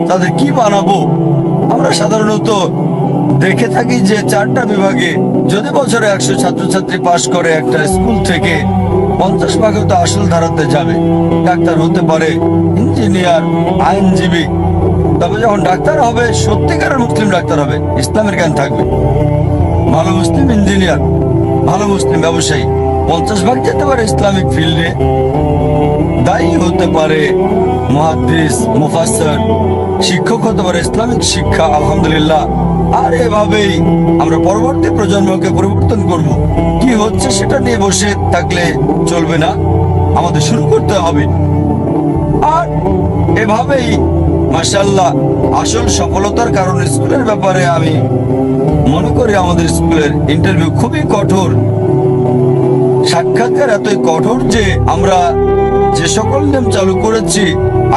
তাদের কি বানাবো। আমরা সাধারণত দেখে থাকি যে 4টা বিভাগে যদি বছরে 100 ছাত্রছাত্রী পাশ করে একটা স্কুল থেকে, 50 ভাগে তো আসল ধারাতে যাবে। ডাক্তার হতে পারে, ইঞ্জিনিয়ার, আইনজীবী। তবে যখন ডাক্তার হবে, সত্যিকারের মুসলিম ডাক্তার হবে, ইসলামের জ্ঞান থাকবে। ভালো মুসলিম ইঞ্জিনিয়ার, ভালো মুসলিম ব্যবসায়ী। 50 ভাগ যেতে পারে ইসলামিক ফিল্ডে, দায়ী হতে পারে, মুহাদ্দিস, মুফাসসির, শিক্ষক হতে পারে, ইসলামিক শিক্ষা, আলহামদুলিল্লাহ। আর এভাবেই আমরা পরবর্তী প্রজন্মকে পরিবর্তন করব। কি হচ্ছে সেটা নিয়ে বসে থাকলে চলবে না, আমাদের শুরু করতে হবে। আর এভাবেই মাশাআল্লাহ আসল সফলতার কারণ স্কুলের ব্যাপারে আমি মনে করি আমাদের স্কুলের ইন্টারভিউ খুবই কঠোর। সাক্ষাৎকার এতই কঠোর যে আমরা যে সকল নিয়ম চালু করেছি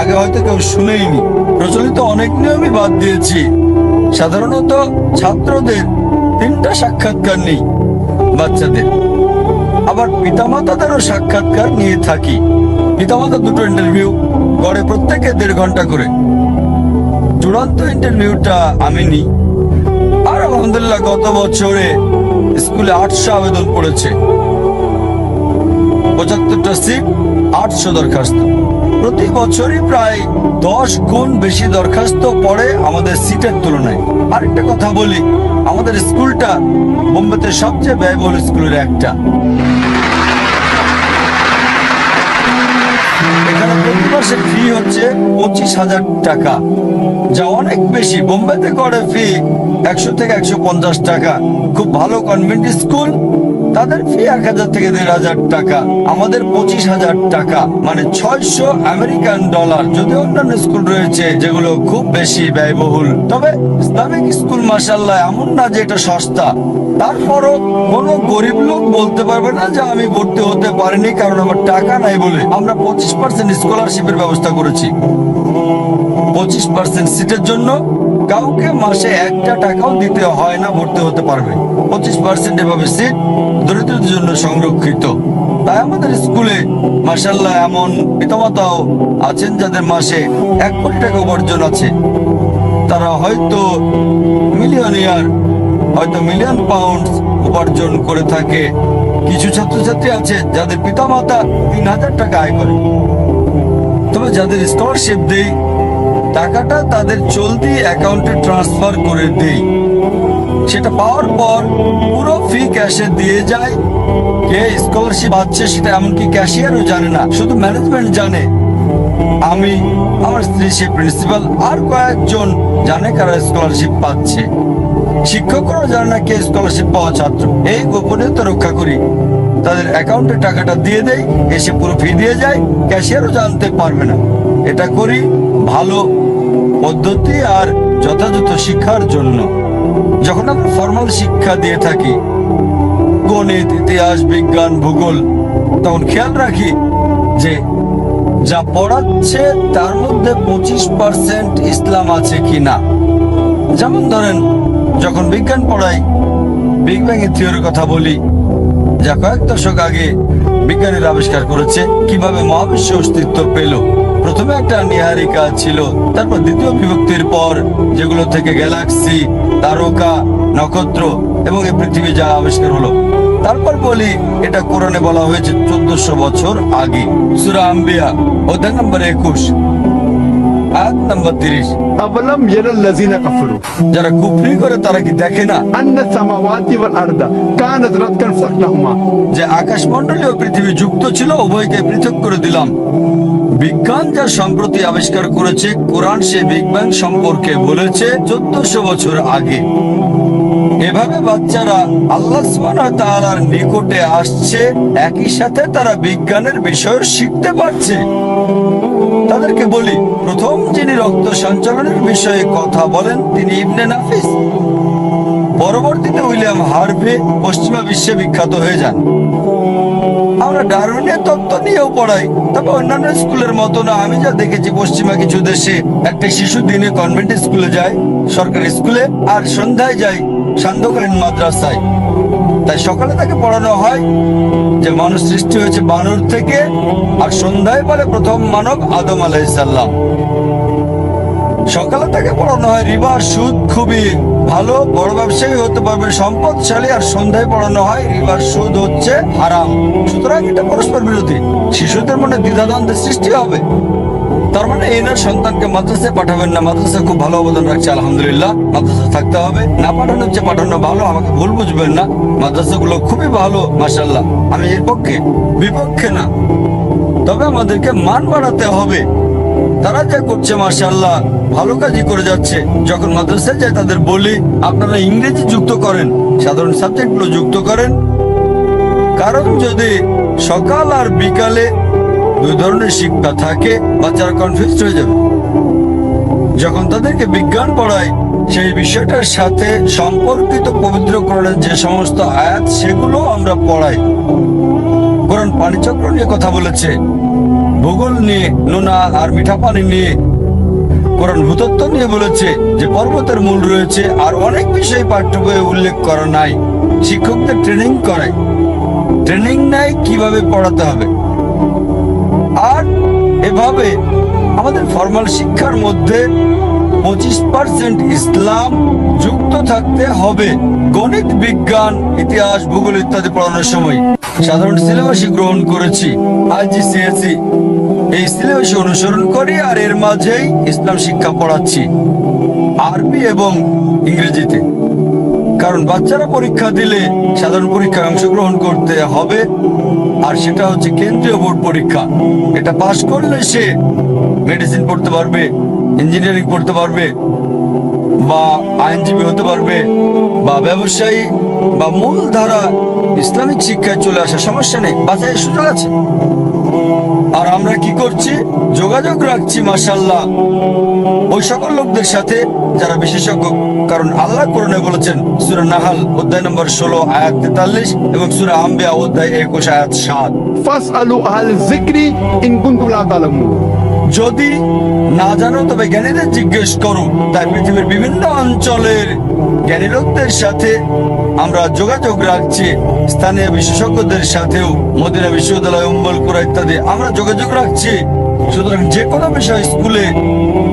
আগে হয়তো কেউ শুনেইনি। প্রচলিত অনেক নিয়মই বাদ দিয়েছি। সাধারণত ছাত্রদের 3টা সাক্ষাৎকার নেই, বাচ্চাদের। আবার পিতামাতাদেরও সাক্ষাৎকার নিয়ে থাকি। পিতামাতা 2টো ইন্টারভিউ গড়ে প্রত্যেকে 1.5 ঘন্টা করে। চূড়ান্ত ইন্টারভিউটা আমি নিই। আর আলহামদুলিল্লাহ গত বছরে স্কুলে 800 আবেদন পড়েছে, 75টা সিট, 800 দরখাস্ত। প্রতি বছরই প্রায় 10 গুণ বেশি দরখাস্ত পড়ে আমাদের সিটের তুলনায়। আরেকটা কথা বলি, আমাদের স্কুলটা বোম্বেতে সবচেয়ে ব্যয়বহুল স্কুলের একটা। এখানে প্রতি মাসে ফি হচ্ছে 25,000 টাকা, যা অনেক বেশি। বোম্বেতে করে ফি 100 থেকে 150 টাকা। খুব ভালো কনভেন্ট স্কুল, তাদের ফি 1000 থেকে 1500 টাকা। আমাদের 25,000 টাকা, মানে 600 আমেরিকান ডলার। যদি অন্যান্য স্কুল রয়েছে যেগুলো খুব বেশি ব্যয়বহুল, তবে ইসলামিক স্কুল মাশাআল্লাহ এমন না যে এটা সস্তা। তারপরও কোনো গরিব লোক বলতে পারবে না যে আমি ভর্তি হতে পারিনি কারণ আমার টাকা নাই বলে। আমরা 25% স্কলারশিপের ব্যবস্থা করেছি। 25% সিটের জন্য কাউকে মাসে 1 টাকাও দিতে হয় না, ভর্তি হতে পারবে। 25% এভাবে সিট দরিদ্রদের জন্য সংরক্ষিত। তাই আমাদের স্কুলে মাশাআল্লাহ এমন পিতামাতাও আছেন যাদের মাসে 1 কোটি টাকা উপার্জন আছে। তারা হয়তো মিলিয়নিয়ার, হয়তো মিলিয়ন পাউন্ড উপার্জন করে থাকে। কিছু ছাত্রছাত্রী আছে যাদের পিতামাতা 3000 টাকা আয় করে। তবে যাদের স্কলারশিপ দেই, টাকাটা তাদের চলতি অ্যাকাউন্টে ট্রান্সফার করে দেই। সেটা পাওয়ার পর পুরো ফি ক্যাশে দিয়ে যায়। কে স্কলারশিপ পাচ্ছে সেটা এমনকি ক্যাশিয়ারও জানে না, শুধু ম্যানেজমেন্ট জানে। আমি, আমার স্ত্রী, সে প্রিন্সিপাল আর কয়েকজন জানে কারা স্কলারশিপ পাচ্ছে। শিক্ষকরাও জানে না কে স্কলারশিপ পাওয়া ছাত্র। এই গোপনীয়তা রক্ষা করি। তাদের অ্যাকাউন্টে টাকাটা দিয়ে দেয়, এসে পুরো ফি দিয়ে যায়, ক্যাশিয়ারও জানতে পারবে না। এটা করি ভালো পদ্ধতি আর যথাযথ শিক্ষার জন্য। যখন আমরা ফর্মাল শিক্ষা দিয়ে থাকি, গণিত, ইতিহাস, বিজ্ঞান, ভূগোল, তখন খেয়াল রাখি যে যা পড়াচ্ছে তার মধ্যে 25% ইসলাম আছে কিনা। যেমন ধরেন, যখন বিজ্ঞান পড়াই, বিগ ব্যাং এর থিওরির কথা বলি, যা কয়েক দশক আগে বিজ্ঞানীরা আবিষ্কার করেছে। কিভাবে মহাবিশ্ব অস্তিত্ব পেল। প্রথমে একটা নীহারিকা ছিল, তারপর দ্বিতীয় বিভক্তির পর যেগুলো থেকে গ্যালাক্সি, তারকা, নক্ষত্র এবং এই পৃথিবী যা আবিষ্কার হলো। তারপর বলি এটা কোরআনে বলা হয়েছে 1400 বছর আগে। সূরা আম্বিয়া অধ্যায় নম্বর 21 আয়াত নম্বর 30। أولم يرى الذين كفروا যারা কুফরি করে তারা কি দেখে না أن السماوات والأرض كانت رتقا ففتحهما যে আকাশমণ্ডলী ও পৃথিবী যুক্ত ছিল, উভয়কে পৃথক করে দিলাম। বিজ্ঞান যা সম্প্রতি আবিষ্কার করেছে, কোরআন সে বিগ ব্যাং সম্পর্কে বলেছে 1400 বছর আগে। এভাবে বাচ্চারা আল্লাহ সুবহানাহু ওয়া তাআলার নিকটে আসছে, একই সাথে তারা বিজ্ঞানের বিষয় শিখতে পারছে। তাদেরকে বলি, প্রথম যিনি রক্ত সঞ্চালনের বিষয়ে কথা বলেন তিনি ইবনে নাফিস। পরবর্তীতে উইলিয়াম হার্ভে পশ্চিমা বিশ্বে বিখ্যাত হয়ে যান। আমরা ডারউইনের তত্ত্ব নিয়েও পড়াই, তবে অন্যান্য স্কুলের মতো না। আমি যা দেখেছি পশ্চিমা কিছু দেশে একটা শিশু দিনে কনভেন্ট স্কুলে যায়, সরকারি স্কুলে, আর সন্ধ্যায় যায় সান্ধ্যকালীন মাদ্রাসায়। তাই সকালে তাকে পড়ানো হয় যে মানুষ সৃষ্টি হয়েছে বানর থেকে, আর সন্ধ্যায় বলে প্রথম মানব আদম আলাইহিস সালাম। সকালে তাকে পড়ানো হয় রিবা, সুদ খুবই ভালো, বড় ব্যবসায়ী হতে পারবে, সম্পদশালী। আর সন্ধ্যায় পড়ানো হয় রিবা, সুদ হচ্ছে হারাম। সুতরাং এটা পরস্পর বিরোধী। শিশুদের মনে দ্বিধাদ্বন্দ্বের সৃষ্টি হবে। তার মানে এই না সন্তানকে মাদ্রাসায় পাঠাবেন না। মাদ্রাসা খুব ভালো অবদান রাখছে, আলহামদুলিল্লাহ। মাদ্রাসা থাকতে হবে, না পাঠানোর চেয়ে পাঠানো ভালো। আমাকে ভুল বুঝবেন না, মাদ্রাসাগুলো খুবই ভালো মাশাআল্লাহ। আমি এর পক্ষে, বিপক্ষে না। তবে আমাদেরকে মান বাড়াতে হবে। তারা যা করছে মাশাআল্লাহ ভালো কাজই করে যাচ্ছে। যখন মাদ্রাসায় যায় তাদের বলি, আপনারা ইংরেজি যুক্ত করেন, সাধারণ সাবজেক্টগুলো যুক্ত করেন। কারণ যদি সকাল আর বিকালে 2 ধরনের শিক্ষা থাকে, বাচ্চারা কনফিউজ হয়ে যাবে। যখন তাদেরকে বিজ্ঞান পড়ায়, সেই বিষয়টার সাথে সম্পর্কিত পবিত্র কোরআনের যে সমস্ত আয়াত, সেগুলো আমরা পড়াই। কোরআন পানিচক্র নিয়ে কথা বলেছে, ভূগোল নিয়ে, নোনা আর মিঠা পানি নিয়ে। কোরআন ভূতত্ত্ব নিয়ে বলেছে যে পর্বতের মূল রয়েছে, আর অনেক বিষয় পাঠ্য বইয়ে উল্লেখ করা নাই। শিক্ষকদের ট্রেনিং করায়, ট্রেনিং নেয় কিভাবে পড়াতে হবে। আর এভাবে আমাদের ফর্মাল শিক্ষার মধ্যে 25% ইসলাম যুক্ত থাকতে হবে। গণিত, বিজ্ঞান, ইতিহাস, ভূগোল ইত্যাদি পড়ানোর সময় সাধারণ সিলেবাসই গ্রহণ করেছি, IGCSE। এই সিলেবাস অনুসরণ করি, আর এর মাঝেই ইসলাম শিক্ষা পড়াচ্ছি, আরবি এবং ইংরেজিতে। কারণ বাচ্চারা পরীক্ষা দিলে সাধারণ পরীক্ষায় অংশগ্রহণ করতে হবে, আর সেটা হচ্ছে কেন্দ্রীয় বোর্ড পরীক্ষা। এটা পাশ করলে সে মেডিসিন পড়তে পারবে, ইঞ্জিনিয়ারিং পড়তে পারবে, বা আইনজীবী হতে পারবে, বা ব্যবসায়ী, বা মূলধারা ইসলামিক শিক্ষায় চলে আসার সমস্যা নেই, বাছাইয়ের সুযোগ আছে। আর আমরা কি করছি? যোগাযোগ রাখছি মাশাআল্লাহ ওই সকল লোকদের সাথে যারা বিশেষজ্ঞ। কারণ আল্লাহ কোরআনে বলেছেন সূরা নাহাল অধ্যায় নম্বর 16 আয়াত 43 এবং সূরা আম্বিয়া অধ্যায় 21 আয়াত 7। ফাসআলু আহল যিকরি ইন কুনতুম লা তা'লামুন। যদি না জানো তবে জ্ঞানীদের জিজ্ঞেস করো। তাই পৃথিবীর বিভিন্ন অঞ্চলের জ্ঞানী লোকদের সাথে আমরা যোগাযোগ রাখছি, স্থানীয় বিশেষজ্ঞদের সাথেও মদিনা বিশ্ববিদ্যালয়, উম্মুল কুরা ইত্যাদি আমরা যোগাযোগ রাখছি। সুতরাং যে কোনো বিষয় স্কুলে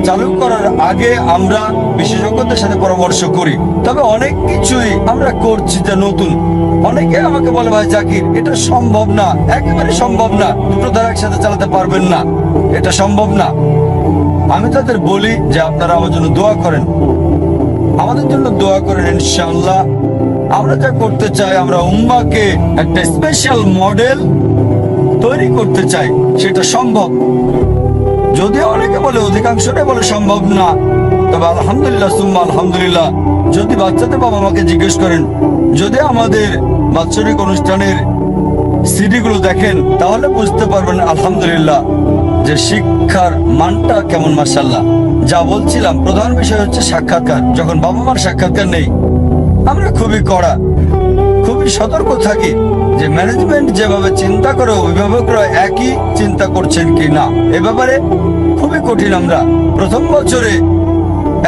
চালু করার আগে আমরা বিশেষজ্ঞদের সাথে পরামর্শ করি। তবে অনেক কিছুই আমরা করছি যা নতুন। অনেকে আমাকে বলে, ভাই জাকির, এটা সম্ভব না, একেবারে সম্ভব না, দুটো ধারা একসাথে চালাতে পারবেন না, এটা সম্ভব না। আমি তাদের বলি যে আপনারা আমার জন্য দোয়া করেন, আমাদের জন্য দোয়া করেন। ইনশাআল্লাহ আমরা যা করতে চাই, আমরা উম্মাহকে একটা স্পেশাল মডেল তৈরি করতে চাই, সেটা সম্ভব। যদিও অনেকে বলে, অধিকাংশটাই বলে সম্ভব না, তবে আলহামদুলিল্লাহ সুম্মা আলহামদুলিল্লাহ, যদি বাচ্চাদের বাবা মাকে জিজ্ঞেস করেন, যদি আমাদের বাৎসরিক অনুষ্ঠানের সিডিগুলো দেখেন, তাহলে বুঝতে পারবেন আলহামদুলিল্লাহ যে শিক্ষার মানটা কেমন। মাশাআল্লাহ, যা বলছিলাম, প্রধান বিষয় হচ্ছে সাক্ষাৎকার। যখন বাবা মার সাক্ষাৎকার নেই, আমরা খুবই কড়া, খুবই সতর্ক থাকি যে ম্যানেজমেন্ট যেভাবে চিন্তা করে অভিভাবকরা একই চিন্তা করছেন কি না, এ ব্যাপারে খুবই কঠিন। আমরা প্রথম বছরে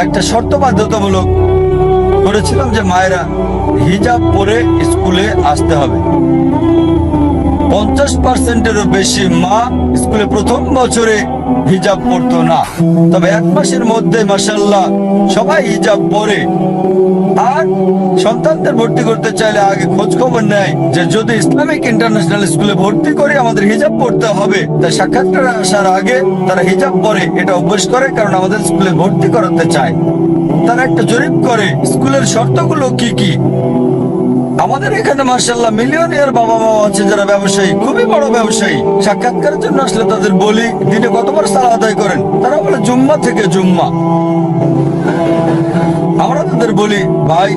একটা শর্ত বাধ্যতামূলক করেছিলাম যে মায়েরা হিজাব পরে স্কুলে আসতে হবে। 50%-এরও বেশি মা স্কুলে প্রথম বছরে হিজাব পরতো না, তবে 1 মাসের মধ্যে মাশাআল্লাহ সবাই হিজাব পরে। আর সন্তানদের ভর্তি করতে চাইলে আগে খোঁজ খবর নেয় যে যদি ইসলামিক ইন্টারন্যাশনাল স্কুলে ভর্তি করে আমাদের হিজাব পড়তে হবে, তাই সাক্ষাৎকার আসার আগে তারা হিজাব পরে, এটা অভ্যাস করে, কারণ আমাদের স্কুলে ভর্তি করাতে চায়। তারা একটা জরিপ করে স্কুলের শর্তগুলো কি কি। আমাদের এখানে মাশাআল্লাহ মিলিয়নিয়ার বাবা মা আছে যারা ব্যবসায়ী, খুবই বড় ব্যবসায়ী। সাক্ষাৎকারের জন্য আসলে তাদের বলি, দিনে কতবার সালাত আদায় করেন? তারা বলে জুম্মা থেকে জুম্মা। আমরা তাদের বলি, ভাই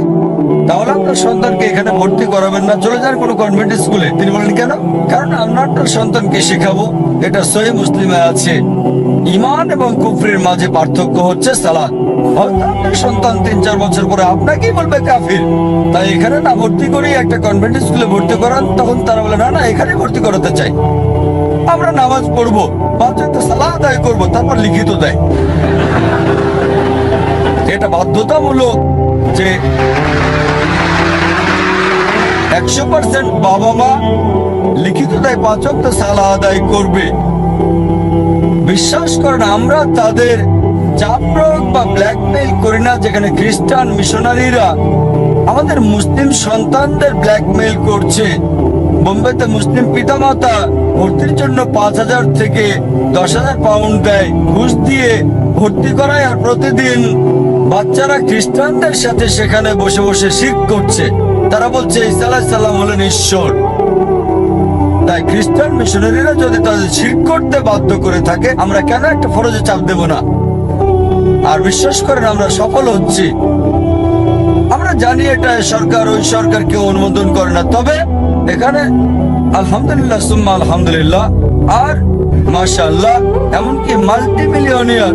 তাহলে আপনার সন্তানকে এখানে ভর্তি করাবেন না, চলে যান কোনো কনভেন্ট স্কুলে। তিনি বলেন, কেন? কারণ আমরা আপনার সন্তানকে শেখাবো, এটা সহিহ মুসলিমে আছে, ঈমান এবং কুফরের মাঝে পার্থক্য হচ্ছে সালাত। হয়তো আপনার সন্তান 3-4 বছর পরে আপনাকেই বলবে কাফির, তাই এখানে না ভর্তি করে একটা কনভেন্ট স্কুলে ভর্তি করান। তখন তারা বলে, না না, এখানে ভর্তি করাতে চাই, আমরা নামাজ পড়বো, 5 ওয়াক্ত সালাত আদায় করবো, তারপর লিখিত দেয়। এটা বাধ্যতামূলক যে 100% বাবা মা লিখিত দেয় 5 ওয়াক্ত সালাত আদায় করবে। বিশ্বাস করেন, আমরা তাদের চাপ প্রয়োগ বা ব্ল্যাকমেইল করি না, যেখানে খ্রিস্টান মিশনারিরা আমাদের মুসলিম সন্তানদের ব্ল্যাকমেইল করছে। বোম্বেতে মুসলিম পিতামাতা ভর্তির জন্য 5,000 থেকে 10,000 পাউন্ড দেয়, ঘুষ দিয়ে ভর্তি করায়, আর প্রতিদিন বাচ্চারা খ্রিস্টানদের সাথে সেখানে বসে বসে শিরক করছে। তারা বলছে ঈসা আলাইহিস সালাম হলেন ঈশ্বর। তাই খ্রিস্টান মিশনারিরা যদি তাদের শিরক করতে বাধ্য করে থাকে, আমরা কেন একটা ফরজে চাপ দেব না? আর বিশ্বাস করেন, আমরা সফল হচ্ছি। আমরা জানি এটা সরকার, ওই সরকার কেউ অনুমোদন করে না, তবে এখানে আলহামদুলিল্লাহ সুম্মা আলহামদুলিল্লাহ, আর মাশাআল্লাহ এমনকি মাল্টি মিলিয়নিয়ার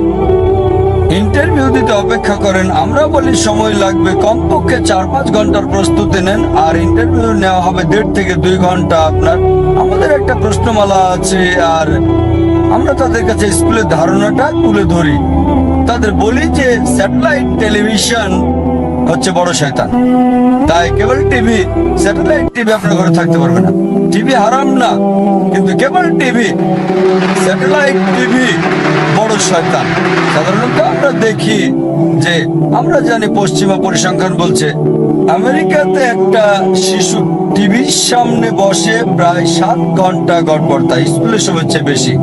ইন্টারভিউ দিতে অপেক্ষা করেন। আমরা বলি সময় লাগবে, কমপক্ষে 4-5 ঘন্টার প্রস্তুতি নেন, আর ইন্টারভিউ নেওয়া হবে 1.5 থেকে 2 ঘন্টা আপনার। আমাদের একটা প্রশ্নমালা আছে, আর আমরা তাদের কাছে স্কুলের ধারণাটা তুলে ধরি। তাদের বলি যে স্যাটেলাইট টেলিভিশন হচ্ছে বড় শয়তান, তাই কেবল টিভি, স্যাটেলাইট টিভি আপনার ঘরে থাকতে পারবে না। টিভি হারাম না, কিন্তু কেবল টিভি, স্যাটেলাইট টিভি বড় শয়তান। সাধারণত আমরা দেখি যে, আমরা জানি পশ্চিমা পরিসংখ্যান বলছে আমেরিকাতে একটা শিশু টিভির সামনে বসে প্রায় 7 ঘন্টা গড়পড়তা, স্কুলের সময় চেয়ে বেশি।